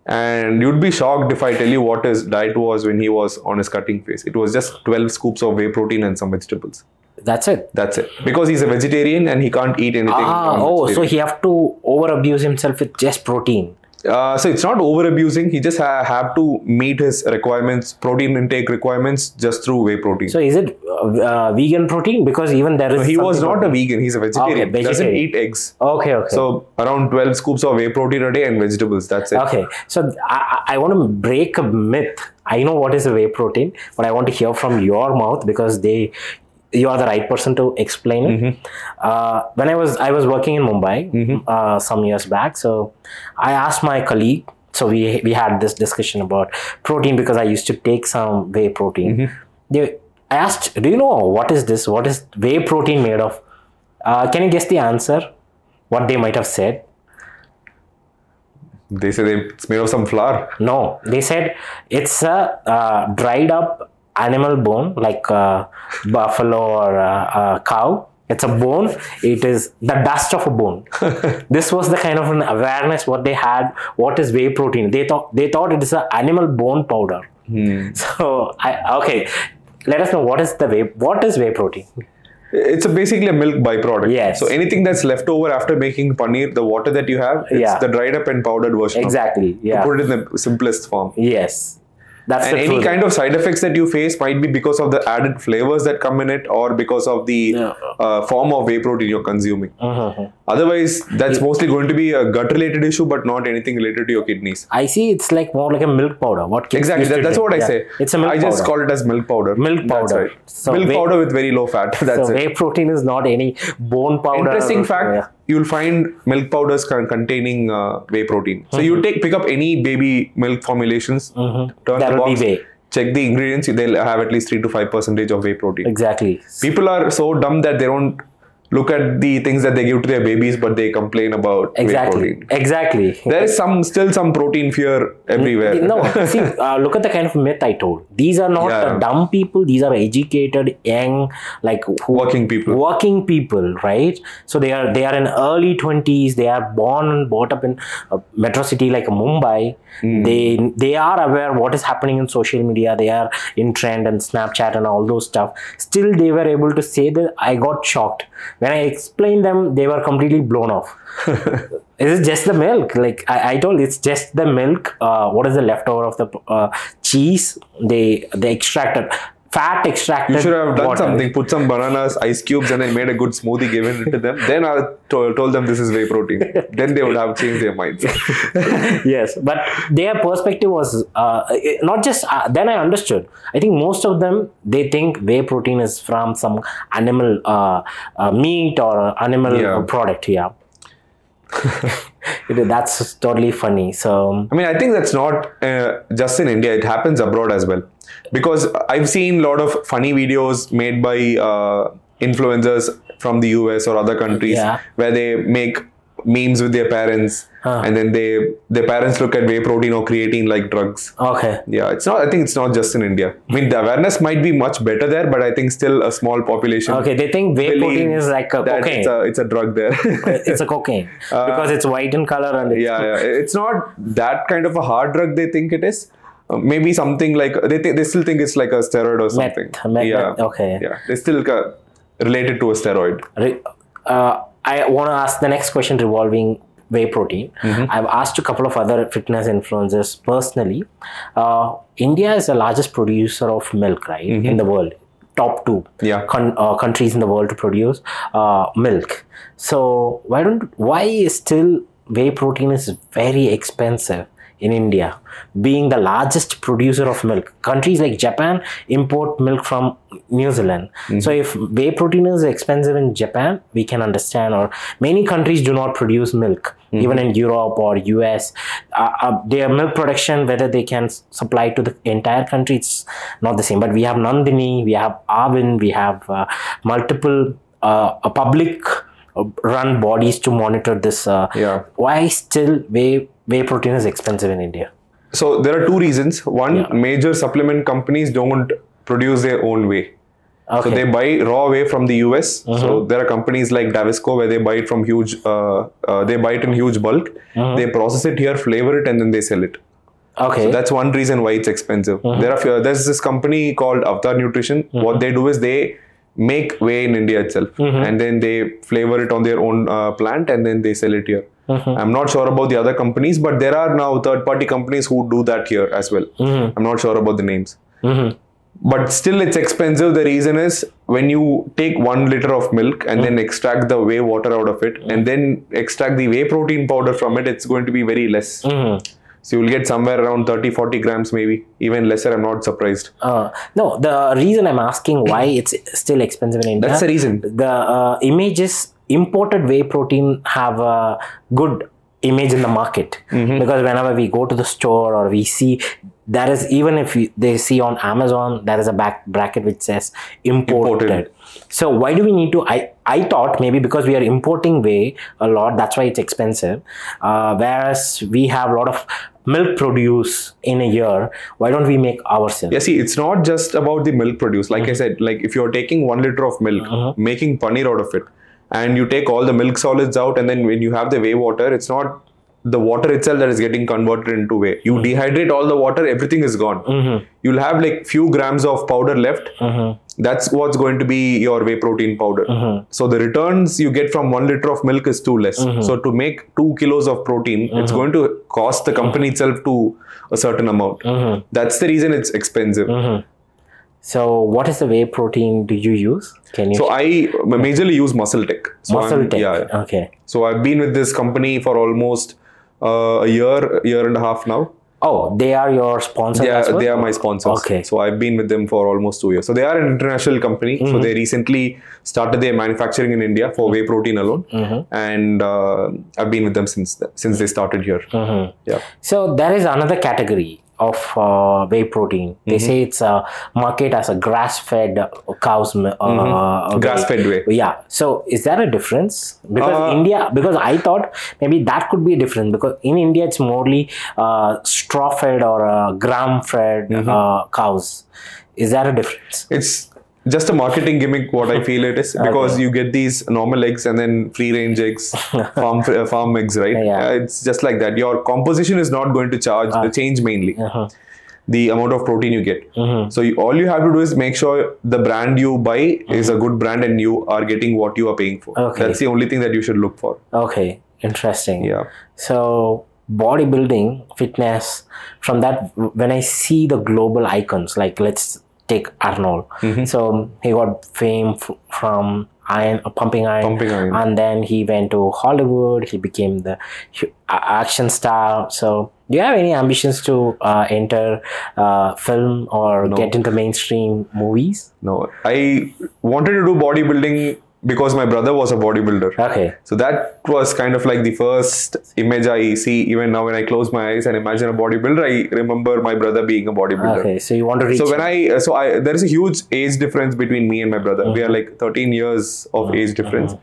And you'd be shocked if I tell you what his diet was when he was on his cutting phase. It was just 12 scoops of whey protein and some vegetables. That's it. That's it. Because he's a vegetarian and he can't eat anything. So he have to over abuse himself with just protein. So it's not over abusing. He just have to meet his requirements, protein intake requirements, just through whey protein. So is it vegan protein? Because even there is. No, he was not a vegan. He's a vegetarian. Okay, He doesn't eat eggs. Okay. So around 12 scoops of whey protein a day and vegetables. That's it. Okay. So I want to break a myth. I know what is a whey protein, but I want to hear from your mouth because you are the right person to explain it. When I was working in Mumbai some years back, so I asked my colleague. So we had this discussion about protein because I used to take some whey protein. I asked, do you know what is this? What is whey protein made of? Can you guess the answer? What they might have said? They said it's made of some flour. No, they said it's a dried up animal bone, like a buffalo or a cow. It's a bone. It is the dust of a bone. This was the kind of an awareness what they had. What is whey protein? They thought it is an animal bone powder. So okay, let us know what is whey protein. It's basically a milk byproduct. Yes. So anything that's left over after making paneer, the water that you have, it's the dried up and powdered version. Exactly. To put it in the simplest form. Yes. That's and any kind of side effects that you face might be because of the added flavors that come in it or because of the form of whey protein you're consuming. Otherwise, that's mostly going to be a gut-related issue, but not anything related to your kidneys. I see it's like more like a milk powder. Exactly, that's what I say. It's a milk powder. I just call it as milk powder. Milk powder. Right. So milk powder with very low fat. That's so whey protein is not any bone powder. Interesting fact. You'll find milk powders containing whey protein. So you pick up any baby milk formulations, turn the box, check the ingredients, they'll have at least 3 to 5% of whey protein. Exactly. People are so dumb that they don't look at the things that they give to their babies, but they complain about whey protein. Exactly. There is still some protein fear everywhere. No, see, look at the kind of myth I told. These are not dumb people. These are educated, young, working people, right? So they are in early 20s. They are born and brought up in a metro city like Mumbai. They are aware what is happening in social media. They are in trend and Snapchat and all those stuff. Still, they were able to say that. I got shocked. When I explained them, they were completely blown off. Is it just the milk? Like I told, it's just the milk. What is the leftover of the cheese? They extracted. Fat extracted. You should have done water. something. Put some bananas, ice cubes, and then made a good smoothie, given it to them. Then I told them this is whey protein. Then they would have changed their minds. Yes, but their perspective was not just. Then I understood. I think most of them, they think whey protein is from some animal meat or animal product. Yeah. That's totally funny. So I mean, I think that's not just in India. It happens abroad as well, because I've seen a lot of funny videos made by influencers from the US or other countries where they make memes with their parents, and then their parents look at whey protein or creatine like drugs. Okay. Yeah, it's not. I think it's not just in India. I mean, the awareness might be much better there, but I think still a small population. Okay, they think whey protein is like a cocaine. It's a drug there. It's a cocaine because it's white in color and it's not that kind of a hard drug they think it is. Maybe something like they still think it's like a steroid or something. Okay. Yeah, they still related to a steroid. I want to ask the next question revolving whey protein. I've asked a couple of other fitness influencers personally. India is the largest producer of milk, right, in the world. Top 2 countries in the world to produce milk. So why is still whey protein is very expensive in India, being the largest producer of milk? Countries like Japan import milk from New Zealand. So if whey protein is expensive in Japan, we can understand, or many countries do not produce milk, even in Europe or US. Their milk production, whether they can supply to the entire country, it's not the same. But we have Nandini, we have Arvind, we have multiple public run bodies to monitor this. Why still whey protein is expensive in India? So there are 2 reasons. One, major supplement companies don't produce their own whey. So they buy raw whey from the US. So there are companies like Davisco where they buy it from they buy it in huge bulk. They process it here, flavor it, and then they sell it. Okay. So that's one reason why it's expensive. There's this company called Avatar Nutrition. What they do is they make whey in India itself, and then they flavor it on their own plant, and then they sell it here. I'm not sure about the other companies, but there are now third-party companies who do that here as well. I'm not sure about the names. But still, it's expensive. The reason is when you take 1 liter of milk and then extract the whey water out of it, and then extract the whey protein powder from it, it's going to be very less. So you'll get somewhere around 30-40 grams, maybe even lesser. I'm not surprised. No, the reason I'm asking why it's still expensive in India. That's the reason. The image is imported whey protein have a good image in the market, because whenever we go to the store or we see, there is, even if they see on Amazon, there is a bracket which says imported. So why do we need to, I thought maybe because we are importing whey a lot, that's why it's expensive, whereas we have a lot of milk produce in a year. Why don't we make ourselves? Yeah, see, it's not just about the milk produce. Like I said, like if you're taking 1 liter of milk, making paneer out of it, and you take all the milk solids out, and then when you have the whey water, it's not the water itself that is getting converted into whey. You dehydrate all the water, everything is gone. You'll have like few grams of powder left. That's what's going to be your whey protein powder. So the returns you get from 1 liter of milk is too less. So to make 2 kilos of protein, it's going to cost the company itself to a certain amount. That's the reason it's expensive. So what is the whey protein do you use? Can you? So I majorly use Muscle Tech. So Muscle Tech. Yeah. Okay. So I've been with this company for almost a year and a half now. Oh, they are your sponsors as well? They are my sponsors. Okay. So I've been with them for almost 2 years. So they are an international company. So they recently started their manufacturing in India for whey protein alone. And I've been with them since they started here. Yeah. So there is another category of whey protein. They say it's a market as a grass-fed cows. Grass-fed whey. Yeah. So is there a difference? Because because I thought maybe that could be different, because in India it's morely straw-fed or gram-fed cows. Is there a difference? It's just a marketing gimmick, what I feel it is, because you get these normal eggs and then free range eggs, farm eggs, right? It's just like that. Your composition is not going to change mainly the amount of protein you get. So all you have to do is make sure the brand you buy is a good brand and you are getting what you are paying for. That's the only thing that you should look for. Okay, interesting. Yeah. So bodybuilding, fitness, from that, when I see the global icons, like let's take Arnold. So he got fame from pumping iron, and then he went to Hollywood. He became the action star. So do you have any ambitions to enter film or get into mainstream movies? No, I wanted to do bodybuilding because my brother was a bodybuilder. Okay. So that was kind of like the first image I see. Even now when I close my eyes and imagine a bodybuilder, I remember my brother being a bodybuilder. Okay, so you want to reach... So there is a huge age difference between me and my brother. We are like 13 years of age difference.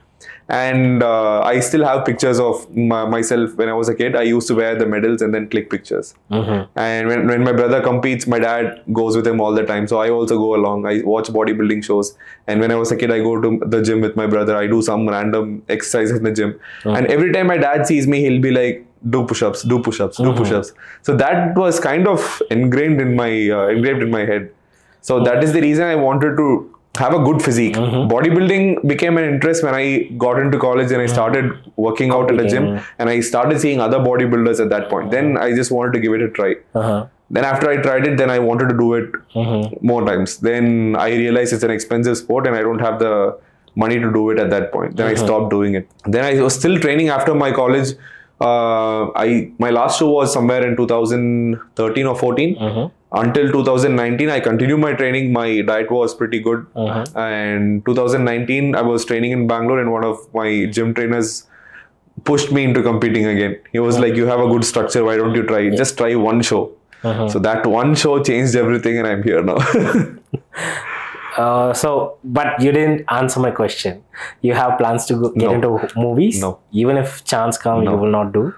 And I still have pictures of myself when I was a kid. I used to wear the medals and then click pictures. And when my brother competes, my dad goes with him all the time. So I also go along. I watch bodybuilding shows. And when I was a kid, I go to the gym with my brother. I do some random exercise in the gym. And every time my dad sees me, he'll be like, do push-ups, do push-ups, do push-ups. So that was kind of engraved in my head. So that is the reason I wanted to have a good physique. Bodybuilding became an interest when I got into college and I started working out at a gym, and I started seeing other bodybuilders at that point. Then I just wanted to give it a try. Then after I tried it, then I wanted to do it more times. Then I realized it's an expensive sport and I don't have the money to do it at that point. Then I stopped doing it. Then I was still training after my college. My last show was somewhere in 2013 or 14. Until 2019, I continued my training. My diet was pretty good. And 2019, I was training in Bangalore, and one of my gym trainers pushed me into competing again. He was like, you have a good structure, why don't you try? Just try one show. So that one show changed everything, and I'm here now. But you didn't answer my question. You have plans to get into movies? No. Even if chance comes, you will not do?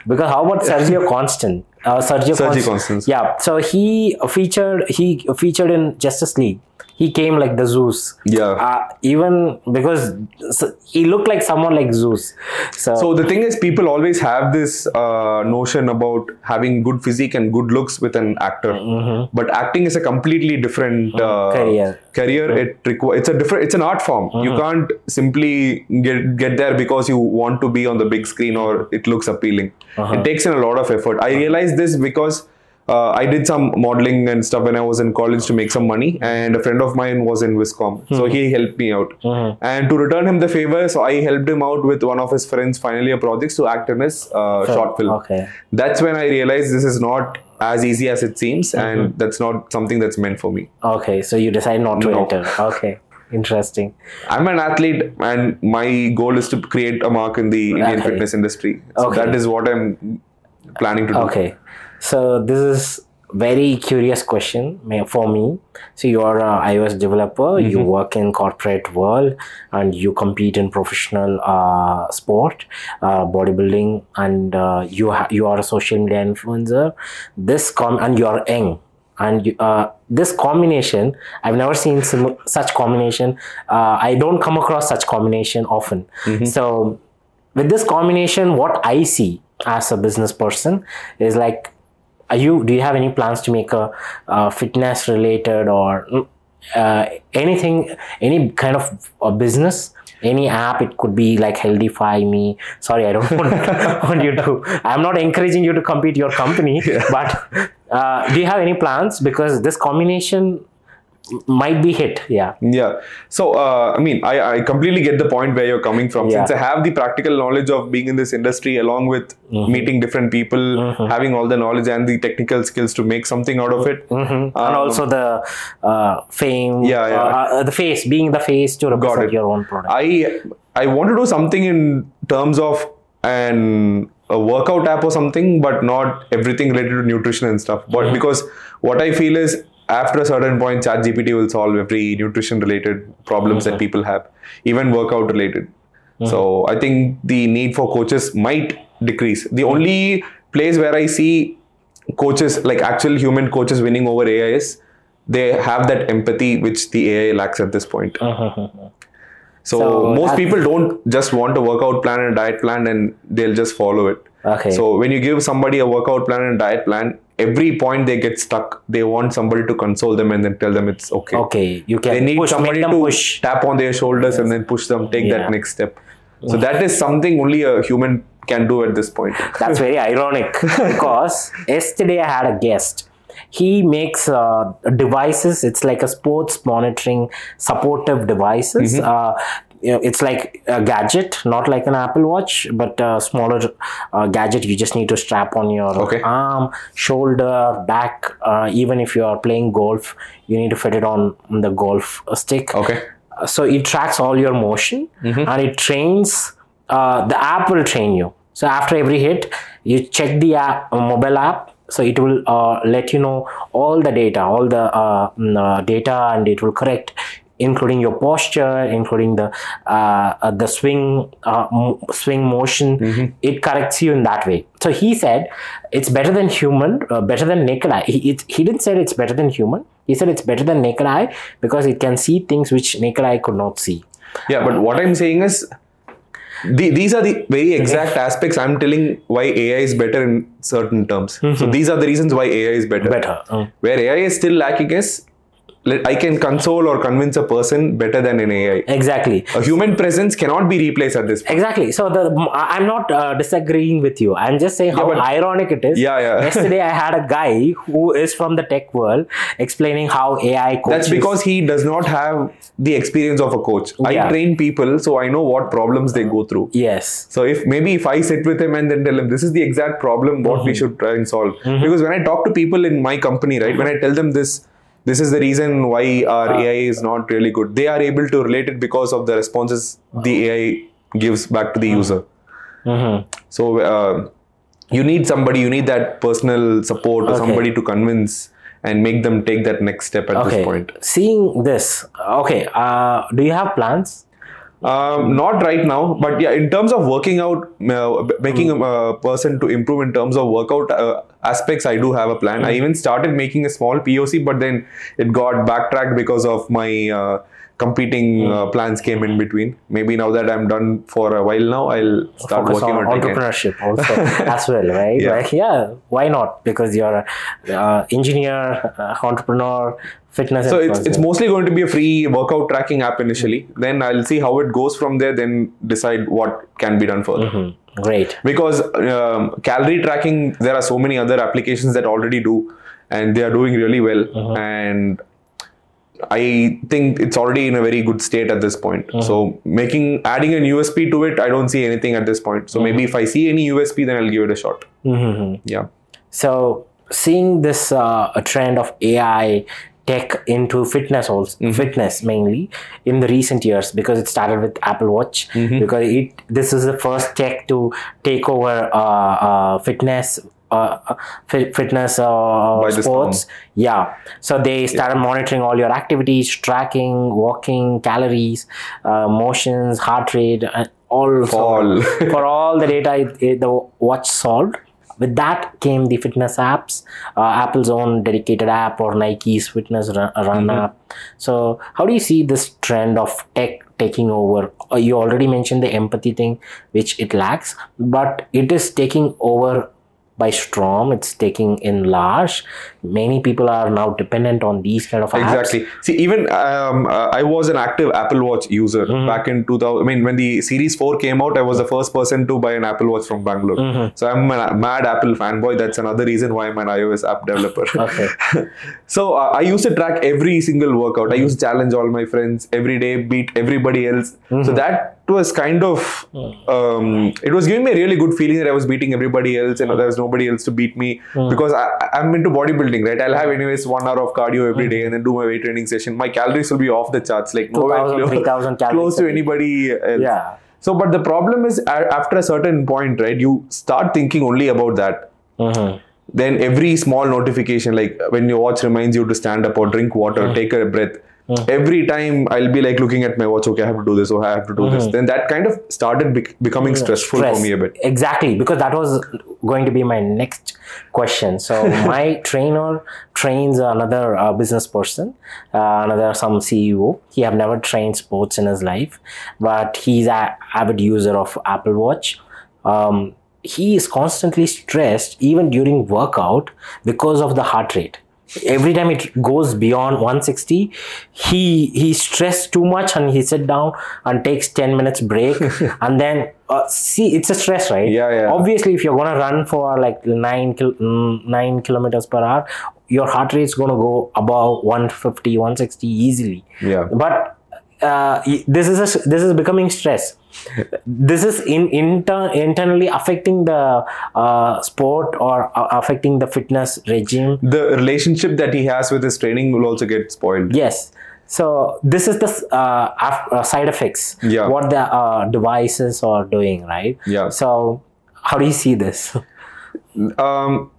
Because how about Sergio Constant? Sergio Constance. Yeah, so he featured in Justice League. He came like the Zeus. Yeah. Even because he looked like someone like Zeus. So the thing is, people always have this notion about having good physique and good looks with an actor. But acting is a completely different career. It's an art form. You can't simply get there because you want to be on the big screen or it looks appealing. It takes in a lot of effort. I realized this because I did some modeling and stuff when I was in college to make some money, and a friend of mine was in Viscom, so he helped me out. And to return him the favor, so I helped him out with one of his friends' final year projects to act in his short film. That's when I realized this is not as easy as it seems, and that's not something that's meant for me. Okay, so you decide not to enter. Okay. Interesting. I'm an athlete and my goal is to create a mark in the Indian fitness industry. So that is what I'm planning to do. Okay. So this is very curious question for me. So you're an iOS developer, you work in corporate world and you compete in professional sport, bodybuilding, and you are a social media influencer. And you're young. And this combination, I've never seen such combination. I don't come across such combination often. So with this combination, what I see as a business person is like, do you have any plans to make a fitness related or anything, any kind of a business? Any app? It could be like Healthify Me. Sorry, I don't want you to. I'm not encouraging you to compete your company, but do you have any plans? Because this combination might be hit. Yeah. So I mean, I completely get the point where you're coming from. Since I have the practical knowledge of being in this industry, along with meeting different people, having all the knowledge and the technical skills to make something out of it, and also the fame, the face, being the face to represent your own product. I want to do something in terms of a workout app or something, but not everything related to nutrition and stuff. But because what I feel is, after a certain point, ChatGPT will solve every nutrition-related problems that people have, even workout-related. So I think the need for coaches might decrease. The only place where I see coaches, like actual human coaches, winning over AI is they have that empathy which the AI lacks at this point. So most people don't just want a workout plan and a diet plan and they'll just follow it. So when you give somebody a workout plan and diet plan, every point they get stuck, they want somebody to console them and then tell them it's okay. You can. They need somebody to tap on their shoulders and then push them, take that next step. So that is something only a human can do at this point. That's very ironic because yesterday I had a guest. He makes devices. It's like a sports monitoring supportive devices. It's like a gadget, not like an Apple Watch, but a smaller gadget. You just need to strap on your arm, shoulder, back. Even if you are playing golf, you need to fit it on the golf stick. So it tracks all your motion and it trains. The app will train you. So after every hit, you check the app, mobile app. So it will let you know all the data, and it will correct, including your posture, including the swing motion. It corrects you in that way. So he said it's better than human, better than naked eye. He didn't say it's better than human. He said it's better than naked eye because it can see things which naked eye could not see. Yeah, but what I'm saying is, these are the very exact aspects I'm telling why AI is better in certain terms. So these are the reasons why AI is better. Where AI is still lacking is, I can console or convince a person better than an AI. Exactly. A human presence cannot be replaced at this point. Exactly. So I'm not disagreeing with you. I'm just saying how ironic it is. Yesterday I had a guy who is from the tech world explaining how AI coaches. That's because he does not have the experience of a coach. I train people, so I know what problems they go through. So if I sit with him and then tell him this is the exact problem what we should try and solve. Because when I talk to people in my company, right, when I tell them this is the reason why our AI is not really good, they are able to relate it because of the responses the AI gives back to the user. So you need somebody, you need that personal support or somebody to convince and make them take that next step at this point. Seeing this, do you have plans? Not right now, but yeah, in terms of working out, making a person to improve in terms of workout aspects, I do have a plan. I even started making a small POC, but then it got backtracked because of my competing plans came in between. Maybe now that I'm done for a while now, I'll start Focus working on on entrepreneurship also as well, right? Yeah. Like, yeah, why not? Because you're an engineer, entrepreneur, fitness. So it's mostly going to be a free workout tracking app initially. Then I'll see how it goes from there. Then decide what can be done further. Great. Because calorie tracking, there are so many other applications that already do, and they are doing really well. And I think it's already in a very good state at this point. So adding an USP to it, I don't see anything at this point. So maybe if I see any USP, then I'll give it a shot. Yeah. So seeing this a trend of AI tech into fitness also, fitness mainly in the recent years, because it started with Apple Watch, because this is the first tech to take over fitness sports. Yeah, so they started monitoring all your activities, tracking, walking, calories, motions, heart rate, all for all the data the watch solved. With that came the fitness apps, Apple's own dedicated app, or Nike's fitness run app. So how do you see this trend of tech taking over? You already mentioned the empathy thing, which it lacks, but it is taking over by storm. It's taking in large. Many people are now dependent on these kind of apps. Exactly. See, even I was an active Apple Watch user back in 2000. I mean, when the Series 4 came out, I was the first person to buy an Apple Watch from Bangalore. So I'm a mad Apple fanboy. That's another reason why I'm an iOS app developer. So I used to track every single workout. I used to challenge all my friends every day, beat everybody else. So that was kind of, it was giving me a really good feeling that I was beating everybody else and there was nobody else to beat me, because I'm into bodybuilding, right? I'll have anyways 1 hour of cardio every day and then do my weight training session. My calories will be off the charts, like 3,000 close to anybody else. Yeah. So, but the problem is after a certain point, right, you start thinking only about that. Then every small notification, like when your watch reminds you to stand up or drink water, take a breath, every time I'll be like looking at my watch, okay, I have to do this, or I have to do this. Then that kind of started becoming stressful for me a bit. Exactly, because that was going to be my next question. So my trainer trains another business person, some CEO. He have never trained sports in his life, but he's an avid user of Apple Watch. He is constantly stressed even during workout because of the heart rate. Every time it goes beyond 160, he's stressed too much and he sit down and takes 10 minutes break. And then see, it's a stress, right? Yeah. Obviously, if you're gonna run for like 9 kilometers per hour, your heart rate is gonna go above 150, 160 easily. Yeah. But this is becoming stress. This is internally affecting the sport or affecting the fitness regime. The relationship that he has with his training will also get spoiled. Yes. So this is the side effects. Yeah. What the devices are doing, right? Yeah. So how do you see this?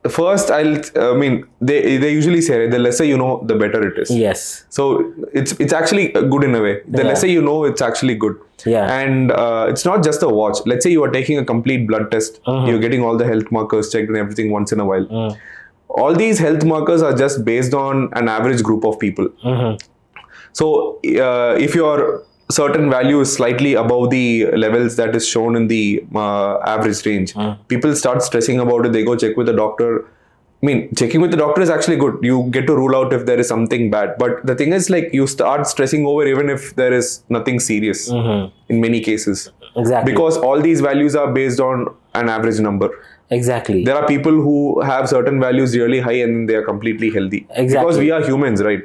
First, they usually say the lesser you know, the better it is. Yes. So it's actually good in a way. The lesser you know, it's actually good. Yeah. And it's not just a watch. Let's say you are taking a complete blood test. You're getting all the health markers checked and everything once in a while. All these health markers are just based on an average group of people. So if your certain value is slightly above the levels that is shown in the average range, people start stressing about it. They go check with the doctor. I mean, checking with the doctor is actually good. You get to rule out if there is something bad. But the thing is, like, you start stressing over even if there is nothing serious in many cases. Exactly. Because all these values are based on an average number. Exactly. There are people who have certain values really high and they are completely healthy. Exactly. Because we are humans, right?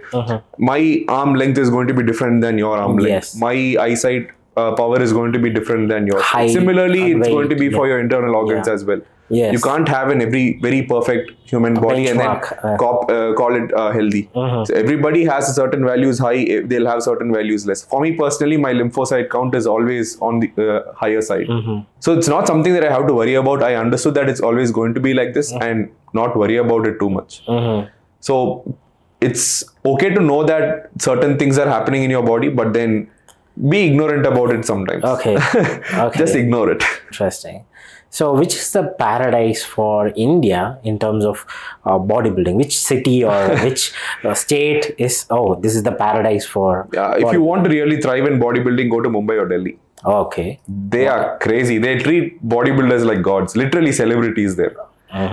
My arm length is going to be different than your arm length. Yes. My eyesight power is going to be weight than yours. Similarly, it's going to be for your internal organs as well. Yes. You can't have an very perfect human body and then call it healthy. So everybody has a certain values high, they'll have certain values less. For me personally, my lymphocyte count is always on the higher side. So it's not something that I have to worry about. I understood that it's always going to be like this and not worry about it too much. So it's okay to know that certain things are happening in your body, but then be ignorant about it sometimes. Okay. Okay. Just ignore it. Interesting. So, which is the paradise for India in terms of bodybuilding? Which city or which state is, oh, this is the paradise for If you want to really thrive in bodybuilding, go to Mumbai or Delhi. Okay. They are crazy. They treat bodybuilders like gods, literally celebrities there.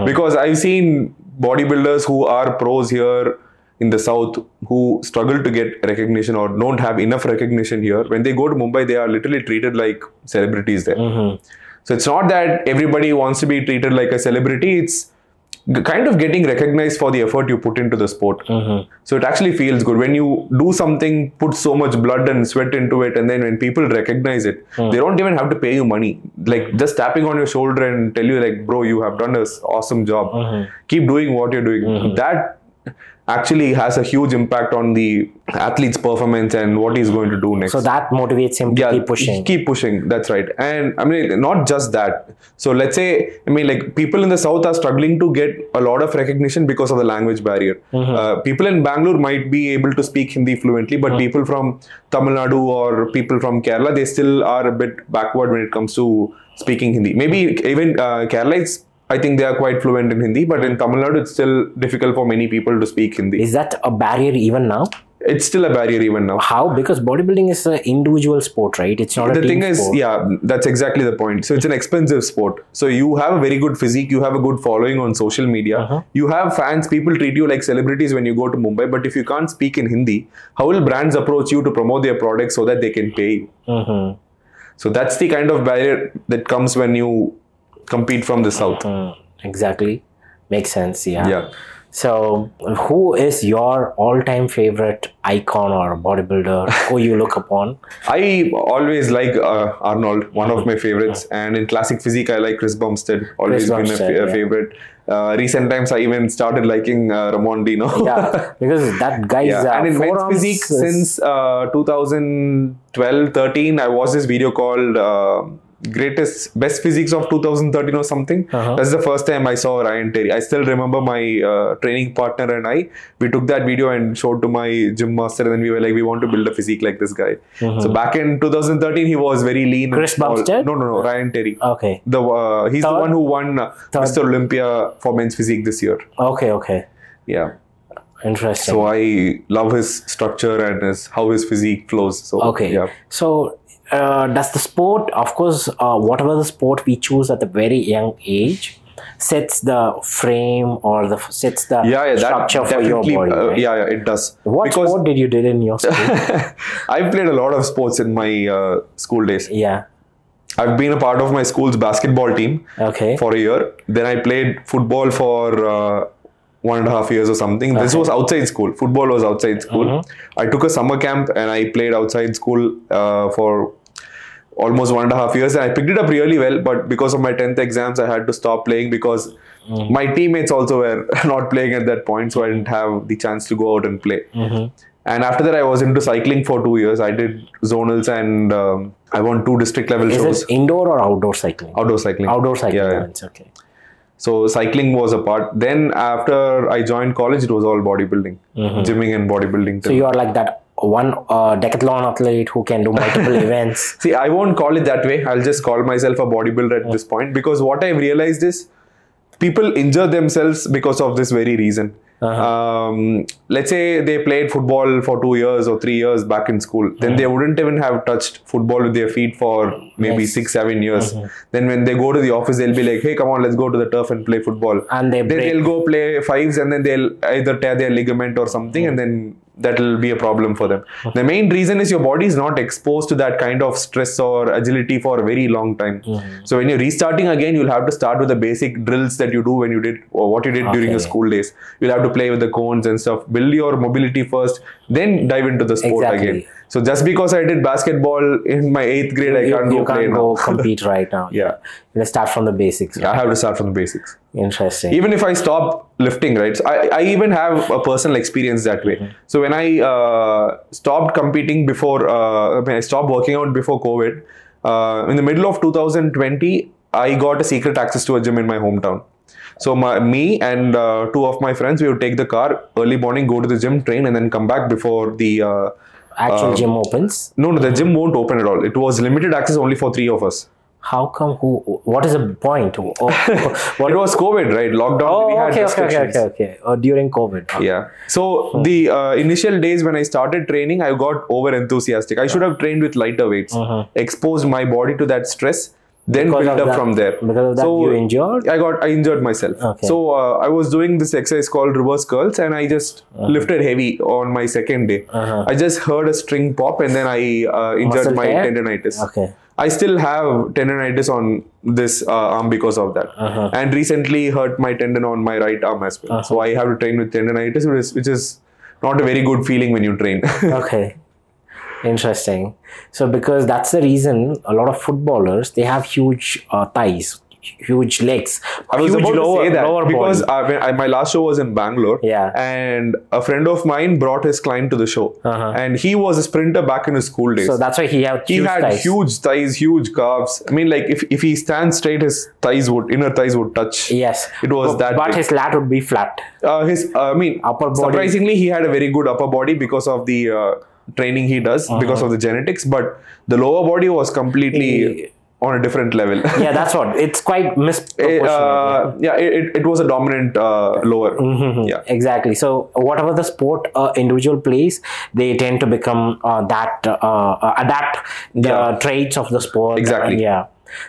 Because I've seen bodybuilders who are pros here in the south who struggle to get recognition or don't have enough recognition here. When they go to Mumbai, they are literally treated like celebrities there. So it's not that everybody wants to be treated like a celebrity. It's kind of getting recognized for the effort you put into the sport. So it actually feels good when you do something, put so much blood and sweat into it, and then when people recognize it, they don't even have to pay you money. Like just tapping on your shoulder and tell you like, bro, you have done this awesome job. Keep doing what you're doing. That actually has a huge impact on the athlete's performance and what he's going to do next. So that motivates him to keep pushing. Keep pushing. That's right. And I mean, not just that. So let's say, I mean, like people in the south are struggling to get a lot of recognition because of the language barrier. People in Bangalore might be able to speak Hindi fluently, but people from Tamil Nadu or people from Kerala, they still are a bit backward when it comes to speaking Hindi. Maybe even Kerala, I think they are quite fluent in Hindi, but in Tamil Nadu, it's still difficult for many people to speak Hindi. Is that a barrier even now? It's still a barrier even now. How? Because bodybuilding is an individual sport, right? It's not a team sport. The thing is, yeah, that's exactly the point. So it's an expensive sport. So you have a very good physique, you have a good following on social media, you have fans, people treat you like celebrities when you go to Mumbai, but if you can't speak in Hindi, how will brands approach you to promote their products so that they can pay you? So that's the kind of barrier that comes when you compete from the south. Exactly. Makes sense. Yeah. So who is your all-time favorite icon or bodybuilder who you look upon? I always like Arnold, one of my favorites. And in classic physique, I like Chris Bumstead. Always been a favorite. Recent times, I even started liking Ramon Dino. Yeah, because that guy's and in men's physique since 2012-13, I watched this video called best physiques of 2013 or something. That's the first time I saw Ryan Terry. I still remember my training partner and we took that video and showed to my gym master, and then we were like, we want to build a physique like this guy. So back in 2013, he was very lean. Chris Bumstead? No, Ryan Terry. Okay. He's the one who won Mr. Olympia for men's physique this year. Okay. Yeah. Interesting. So I love his structure and how his physique flows. So, okay. So does the sport, of course, whatever the sport we choose at a very young age, sets the frame or sets the structure for your body, right? It does. What sport did you do in your school? I've played a lot of sports in my school days. Yeah. I've been a part of my school's basketball team for a year. Then I played football for 1.5 years or something. This was outside school. Football was outside school. I took a summer camp and I played outside school for almost 1.5 years, and I picked it up really well, but because of my 10th exams, I had to stop playing because my teammates also were not playing at that point, so I didn't have the chance to go out and play. And after that, I was into cycling for 2 years. I did zonals and I won 2 district level shows. Is it indoor or outdoor cycling? Outdoor cycling. Outdoor cycling, yeah. Okay. So cycling was a part. Then after I joined college, it was all bodybuilding, gymming and bodybuilding. So you are like that one decathlon athlete who can do multiple events. See, I won't call it that way. I'll just call myself a bodybuilder at this point, because what I've realized is people injure themselves because of this very reason. Let's say they played football for 2 years or 3 years back in school, then they wouldn't even have touched football with their feet for maybe 6-7 years. Then when they go to the office, they'll be like, hey, come on, let's go to the turf and play football. And then they'll go play fives, and then they'll either tear their ligament or something, and then that will be a problem for them. The main reason is your body is not exposed to that kind of stress or agility for a very long time. So when you're restarting again, you'll have to start with the basic drills that you do when you did, or what you did during your school days. You'll have to play with the cones and stuff, build your mobility first, then dive into the sport again. So just because I did basketball in my 8th grade, I can't go play now. You can't go compete right now. You start from the basics. Right? I have to start from the basics. Interesting. Even if I stop lifting, right? So I even have a personal experience that way. So when I stopped competing when I stopped working out before COVID, in the middle of 2020, I got a secret access to a gym in my hometown. So me and 2 of my friends, we would take the car early morning, go to the gym, train, and then come back before the Actual gym opens? No, the gym won't open at all. It was limited access only for 3 of us. How come? What is the point? It was COVID, right? Lockdown. Oh, we had restrictions. okay. During COVID. Yeah. So the initial days when I started training, I got over enthusiastic. I should have trained with lighter weights, exposed my body to that stress, then built up from there. Because of that, you injured? I injured myself. Okay. So I was doing this exercise called reverse curls, and I just lifted heavy on my second day. I just heard a string pop, and then I injured my tendonitis. Okay. I still have tendonitis on this arm because of that, and recently hurt my tendon on my right arm as well. So I have to train with tendonitis, which is not a very good feeling when you train. Okay. Interesting. So because that's the reason a lot of footballers, they have huge thighs, huge legs, I was huge about to say that lower because body. my last show was in Bangalore, and a friend of mine brought his client to the show, and he was a sprinter back in his school days. So that's why he had huge thighs, huge calves. I mean, like if he stands straight, his inner thighs would touch. Yes, it was but big. His lat would be flat. Upper body. Surprisingly, he had a very good upper body because of the training he does, because of the genetics. But the lower body was completely on a different level. Yeah, that's what. It's quite misproportionate. It was a dominant lower. Yeah, exactly. So whatever the sport individual plays, they tend to become adapt the traits of the sport. Exactly.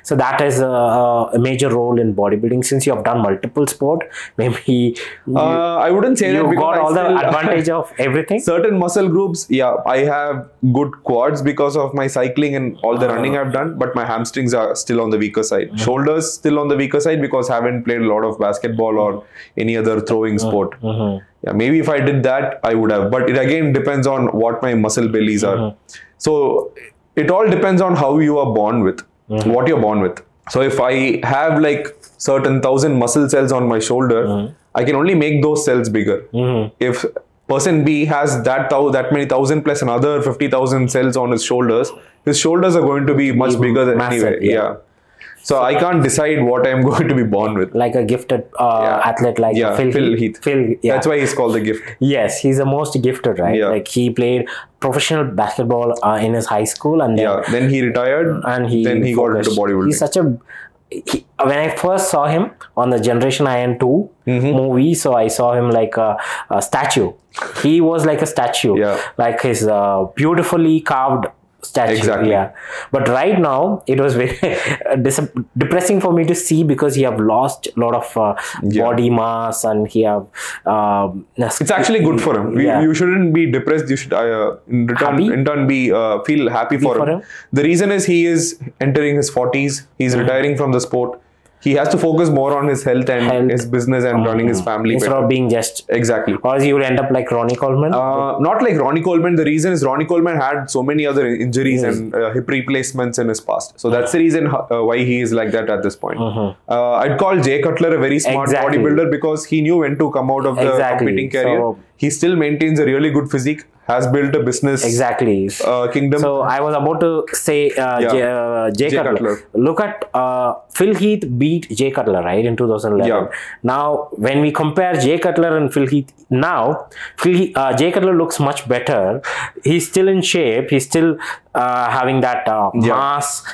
So that is a major role in bodybuilding. Since you have done multiple sport, maybe I wouldn't say that you because got all the advantage of everything. Certain muscle groups, I have good quads because of my cycling and all the running I've done, but my hamstrings are still on the weaker side. Shoulders still on the weaker side because I haven't played a lot of basketball or any other throwing sport. Yeah, maybe if I did that, I would have. But it again depends on what my muscle bellies are. So it all depends on how you are born with. What you're born with. So if I have like certain 1,000 muscle cells on my shoulder, I can only make those cells bigger. If person B has that many thousand plus another 50,000 cells on his shoulders are going to be much bigger than massive, anyway. So I can't decide what I'm going to be born with. Like a gifted athlete like Phil Heath. That's why he's called the gift. Yes, he's the most gifted, right? Like he played professional basketball in his high school, and then he retired, and then he got into bodybuilding. He's such a when I first saw him on the Generation Iron 2 movie, so I saw him like a statue. He was like a statue, like his beautifully carved statue. Exactly. But right now it was very depressing for me to see because he have lost a lot of body mass, and he have it's actually good for him. You shouldn't be depressed. You should in turn be feel happy for him. The reason is he is entering his 40s. He's retiring from the sport. He has to focus more on his health and his business and running his family instead of being just or he will end up like Ronnie Coleman. Not like Ronnie Coleman. The reason is Ronnie Coleman had so many other injuries and hip replacements in his past. So that's the reason why he is like that at this point. I'd call Jay Cutler a very smart bodybuilder because he knew when to come out of the competing career. So, he still maintains a really good physique. Has built a business kingdom. So I was about to say Jay Cutler. Look at Phil Heath beat Jay Cutler, right, in 2011. Now when we compare Jay Cutler and Phil Heath now, Jay Cutler looks much better. He's still in shape. He's still having that mass.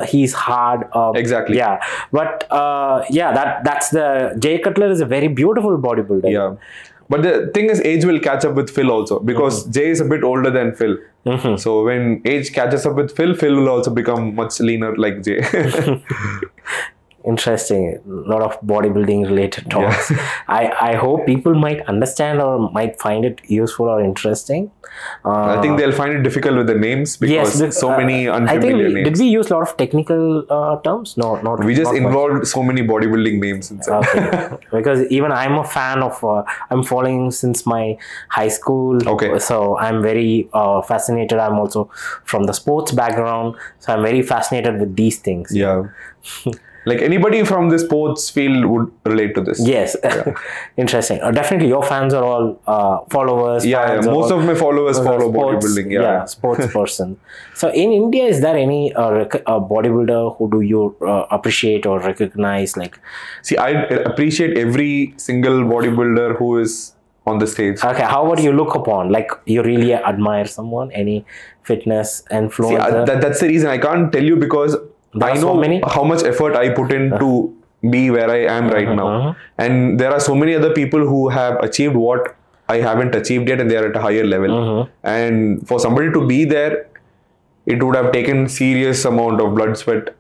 He's hard. But that's the Jay Cutler is a very beautiful bodybuilder. But the thing is, age will catch up with Phil also because Jay is a bit older than Phil. So when age catches up with Phil will also become much leaner like Jay. Interesting. A lot of bodybuilding related talks. I hope people might understand or might find it useful or interesting. I think they'll find it difficult with the names because so many unfamiliar names. Did we use a lot of technical terms? No, not. We just involved so many bodybuilding names inside. Because even I'm a fan of, I'm following since my high school. So I'm very fascinated. I'm also from the sports background. So I'm very fascinated with these things. Like anybody from the sports field would relate to this. Yes. Interesting. Definitely your fans are all followers. Most of my followers follow bodybuilding. Sports person. So in India, is there any bodybuilder who do you appreciate or recognize? Like, see, I appreciate every single bodybuilder who is on the stage. Okay, how would you look upon? Like, you really admire someone? Any fitness influencer? That's the reason I can't tell you, because I know how much effort I put in to be where I am right now. And there are so many other people who have achieved what I haven't achieved yet, and they are at a higher level. And for somebody to be there, it would have taken serious amount of blood, sweat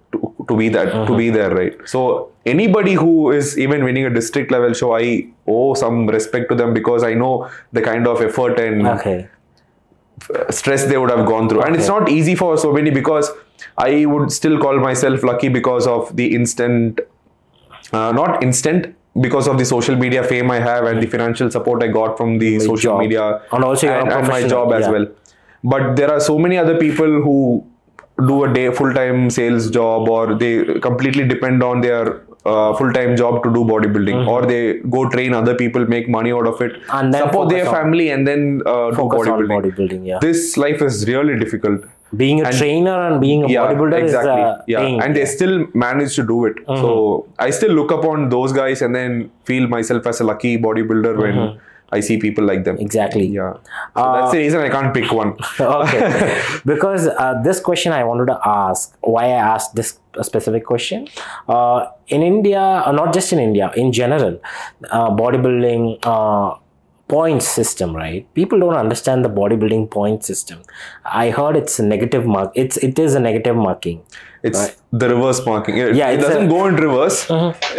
to be that, to be there, right? So anybody who is even winning a district level show, I owe some respect to them, because I know the kind of effort and stress they would have gone through. And it's not easy for so many, because I would still call myself lucky because of the instant, not instant, because of the social media fame I have and the financial support I got from the social media and also and my job as well. But there are so many other people who do a full-time sales job, or they completely depend on their full-time job to do bodybuilding, or they go train other people, make money out of it, and then support their family, and then do bodybuilding. This life is really difficult. Being a trainer and being a bodybuilder is and they still manage to do it. So I still look upon those guys and then feel myself as a lucky bodybuilder when I see people like them. Exactly. So that's the reason I can't pick one. Okay. Because this question I wanted to ask, why I asked this specific question. In India, not just in India, in general, bodybuilding points system, right? People don't understand the bodybuilding point system. I heard it's a negative mark. It is a negative marking. It's the reverse marking. It doesn't go in reverse.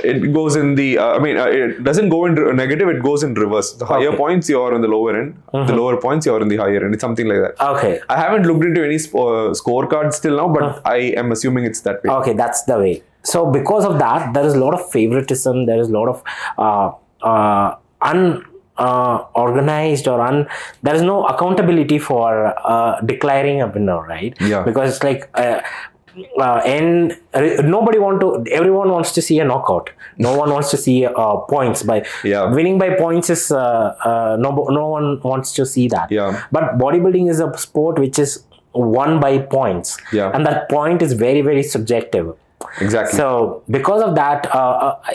It goes in the. It doesn't go in negative. It goes in reverse. The higher points you are on the lower end. The lower points you are on the higher end. It's something like that. Okay. I haven't looked into any scorecards till now, but I am assuming it's that way. Okay, that's the way. So because of that, there is a lot of favoritism. There is a lot of organized or there is no accountability for declaring a winner, right? Because it's like and everyone wants to see a knockout. No one wants to see points by winning by points is no one wants to see that. But bodybuilding is a sport which is won by points, and that point is very, very subjective. Exactly. So because of that,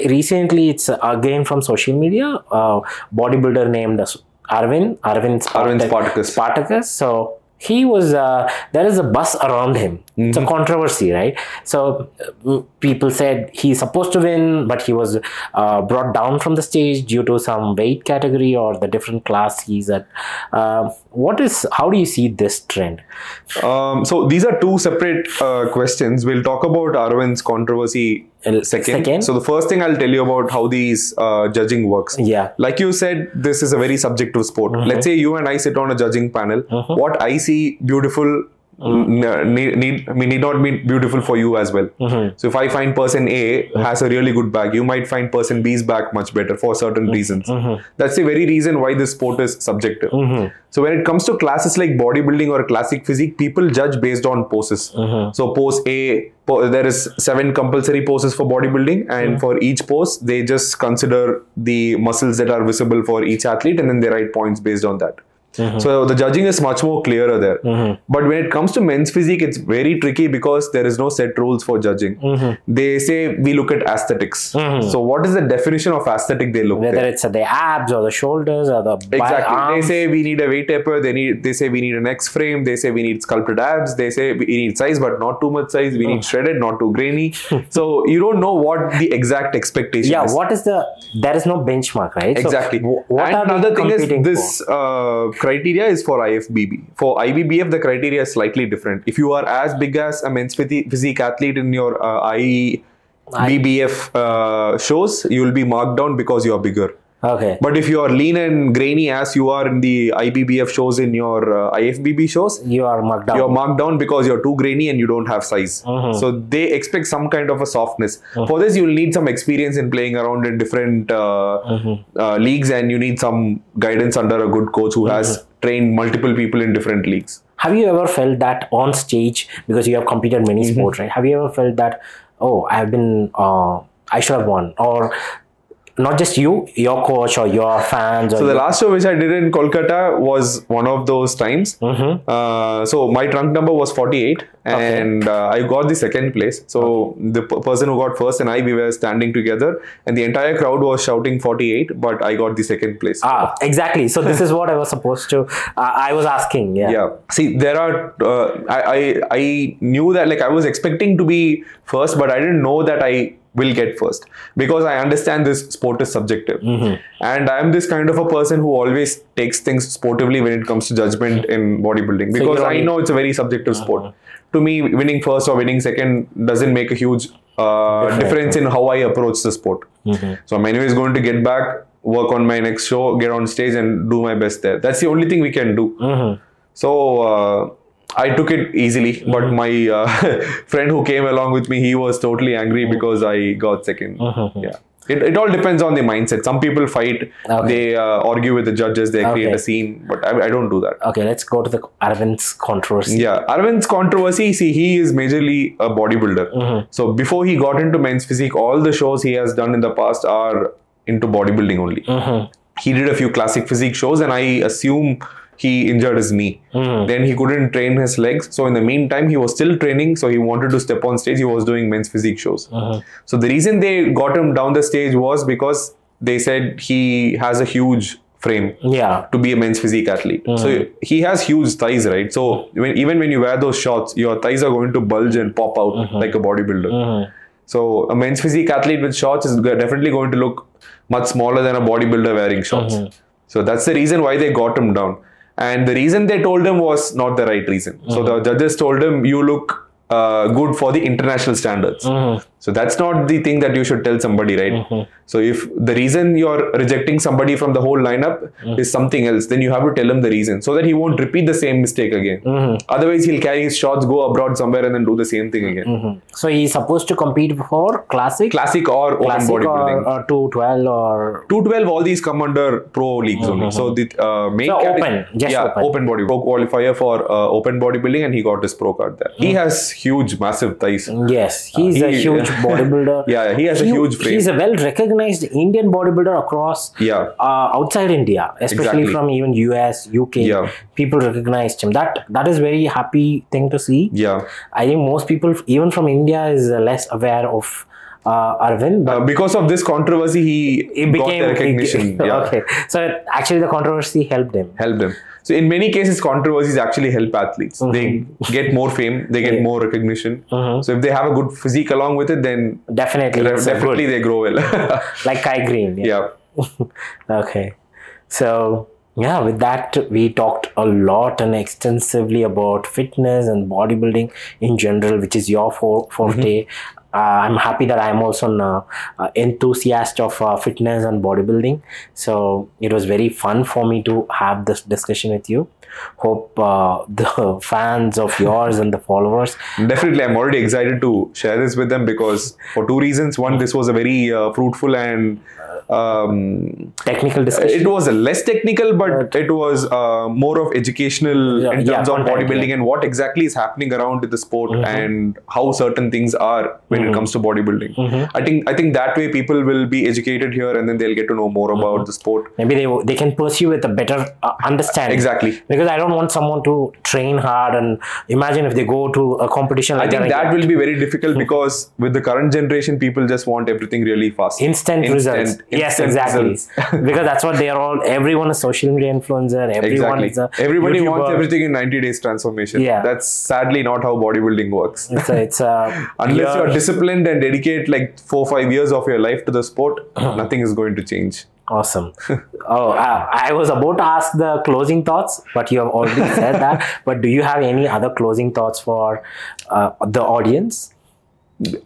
recently it's again from social media, bodybuilder named Arvind Spartacus. So he was there is a buzz around him. It's a controversy, right? So people said he's supposed to win, but he was brought down from the stage due to some weight category or the different class he's at. How do you see this trend? So these are two separate questions. We'll talk about Arvind's controversy second. So the first thing I'll tell you about how these judging works. Like you said, this is a very subjective sport. Let's say you and I sit on a judging panel. What I see beautiful need not be beautiful for you as well. So if I find person A has a really good back, you might find person B's back much better for certain reasons. That's the very reason why this sport is subjective. So when it comes to classes like bodybuilding or classic physique, people judge based on poses. So pose A, there is 7 compulsory poses for bodybuilding, and for each pose they just consider the muscles that are visible for each athlete, and then they write points based on that. So the judging is much more clearer there. But when it comes to men's physique, it's very tricky because there is no set rules for judging. They say we look at aesthetics. So what is the definition of aesthetic they look at? Whether it's the abs or the shoulders or the arms. They say we need a weight taper. They say we need an X frame. They say we need sculpted abs. They say we need size, but not too much size. We need shredded, not too grainy. So you don't know what the exact expectation is. What is there is no benchmark, right? Exactly. So what and another thing is this criteria is for IFBB. For IBBF, the criteria is slightly different. If you are as big as a men's physique athlete in your IBBF shows, you will be marked down because you are bigger. Okay. But if you are lean and grainy as you are in the IBBF shows in your IFBB shows, you are marked down. You are marked down because you are too grainy and you don't have size. So they expect some kind of a softness. For this, you will need some experience in playing around in different leagues, and you need some guidance under a good coach who has trained multiple people in different leagues. Have you ever felt that on stage, because you have competed many sports, right? Have you ever felt that, oh, I should have won, or not just you, your coach or your fans? Or so the last show which I did in Kolkata was one of those times. So my trunk number was 48 and I got the second place. So the person who got first and we were standing together and the entire crowd was shouting 48, but I got the second place. Exactly. So this is what I was supposed to, I was asking. Yeah. See, there are, I knew that like I was expecting to be first, but I didn't know that I will get first, because I understand this sport is subjective and I am this kind of a person who always takes things sportively when it comes to judgment in bodybuilding, because I know it's a very subjective sport. To me, winning first or winning second doesn't make a huge difference in how I approach the sport. So I'm anyways going to get back, work on my next show, get on stage and do my best there. That's the only thing we can do. So I took it easily, but my friend who came along with me, he was totally angry because I got second. Yeah. It all depends on the mindset. Some people fight, they argue with the judges, they create a scene, but I don't do that. Okay, let's go to the Arvind's controversy. Yeah, Arvind's controversy, see, he is majorly a bodybuilder. So before he got into men's physique, all the shows he has done in the past are into bodybuilding only. He did a few classic physique shows and I assume he injured his knee. Then he couldn't train his legs. So in the meantime, he was still training. So he wanted to step on stage. He was doing men's physique shows. So the reason they got him down the stage was because they said he has a huge frame to be a men's physique athlete. So he has huge thighs, right? So even when you wear those shorts, your thighs are going to bulge and pop out like a bodybuilder. So a men's physique athlete with shorts is definitely going to look much smaller than a bodybuilder wearing shorts. So that's the reason why they got him down. And the reason they told him was not the right reason. So the judges told him, you look good for the international standards. So that's not the thing that you should tell somebody, right? So if the reason you're rejecting somebody from the whole lineup is something else, then you have to tell him the reason so that he won't repeat the same mistake again. Otherwise, he'll carry his shots, go abroad somewhere and then do the same thing again. So he's supposed to compete for classic or open bodybuilding. Or 212 or... 212, all these come under pro leagues only. So the main open body. Pro qualifier for open bodybuilding and he got his pro card there. He has huge, massive thighs. Yes, he's a huge bodybuilder. He has a huge frame. He's a well-recognized Indian bodybuilder across outside India, especially from even US, UK. People recognized him. That is very happy thing to see. I think most people, even from India, is less aware of Arvind. But because of this controversy, he got the recognition. Okay, so actually the controversy helped him. So in many cases, controversies actually help athletes. They get more fame, they get more recognition. So if they have a good physique along with it, then definitely they grow well. Like Kai Green. Okay. So with that, we talked a lot and extensively about fitness and bodybuilding in general, which is your forte. I'm happy that I'm also an enthusiast of fitness and bodybuilding. So it was very fun for me to have this discussion with you. Hope the fans of yours and the followers. Definitely, I'm already excited to share this with them because for two reasons. One, this was a very fruitful and technical discussion. It was less technical, but it was more of educational in terms of bodybuilding and what exactly is happening around the sport and how certain things are when it comes to bodybuilding. I think that way people will be educated here and then they'll get to know more about the sport. Maybe they can pursue with a better understanding. Exactly. Because I don't want someone to train hard and imagine if they go to a competition like I think that will be very difficult because with the current generation, people just want everything really fast. Instant results. Yes, exactly. Because that's what they are all. Everyone is social media influencer. Everyone is a Everybody YouTuber. wants everything in 90 days transformation. That's sadly not how bodybuilding works. It's unless you're disciplined and dedicate like 4-5 years of your life to the sport, nothing is going to change. Awesome. I was about to ask the closing thoughts, but you have already said that. But do you have any other closing thoughts for the audience?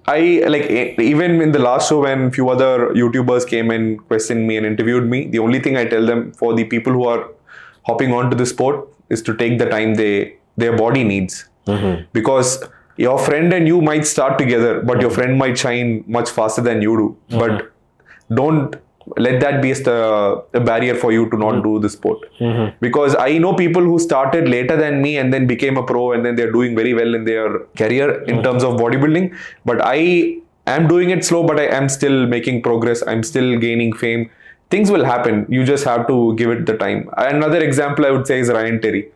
I like even in the last show when few other YouTubers came and questioned me and interviewed me, the only thing I tell them for the people who are hopping onto the sport is to take the time their body needs. Because your friend and you might start together, but your friend might shine much faster than you do. But don't let that be a barrier for you to not do the sport. Because I know people who started later than me and then became a pro and then they're doing very well in their career in terms of bodybuilding. But I I'm doing it slow, but I am still making progress. I'm still gaining fame. Things will happen. You just have to give it the time. Another example I would say is Ryan Terry.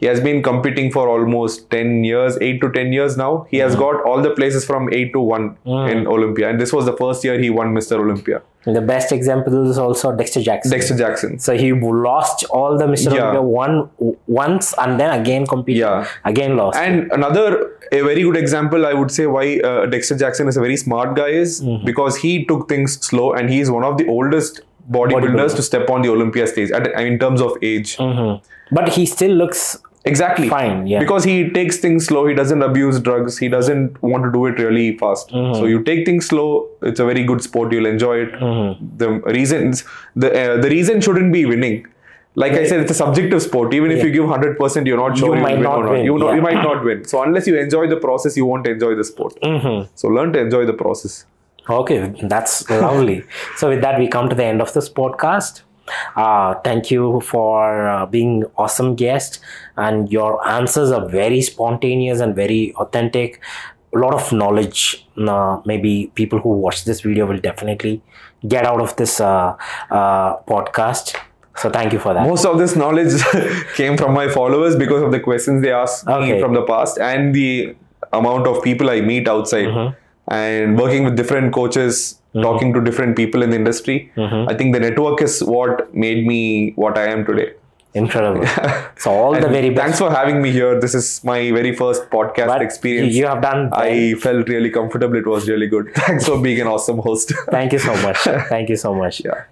He has been competing for almost 10 years, 8 to 10 years now. He has got all the places from 8 to 1 in Olympia. And this was the first year he won Mr. Olympia. The best example is also Dexter Jackson. Dexter Jackson. So he lost all the Mr. Olympia once and then again competed. Again lost. And a very good example I would say why Dexter Jackson is a very smart guy is because he took things slow, and he is one of the oldest bodybuilders to step on the Olympia stage in terms of age. But he still looks fine. Because he takes things slow. He doesn't abuse drugs. He doesn't want to do it really fast. So you take things slow. It's a very good sport. You'll enjoy it. The reason shouldn't be winning. Like I said, it's a subjective sport. Even if you give 100%, you're not sure you might not win. You might not win. So unless you enjoy the process, you won't enjoy the sport. So learn to enjoy the process. Okay, that's lovely. So with that, we come to the end of this podcast. Thank you for being awesome guest, and your answers are very spontaneous and very authentic. A lot of knowledge. Maybe people who watch this video will definitely get out of this podcast. So thank you for that. Most of this knowledge came from my followers because of the questions they asked me from the past, and the amount of people I meet outside. And working with different coaches, talking to different people in the industry. I think the network is what made me what I am today. Incredible. So all the very best. Thanks for having me here. This is my very first podcast experience. You have done well. I felt really comfortable. It was really good. Thanks for being an awesome host. Thank you so much. Thank you so much. Yeah.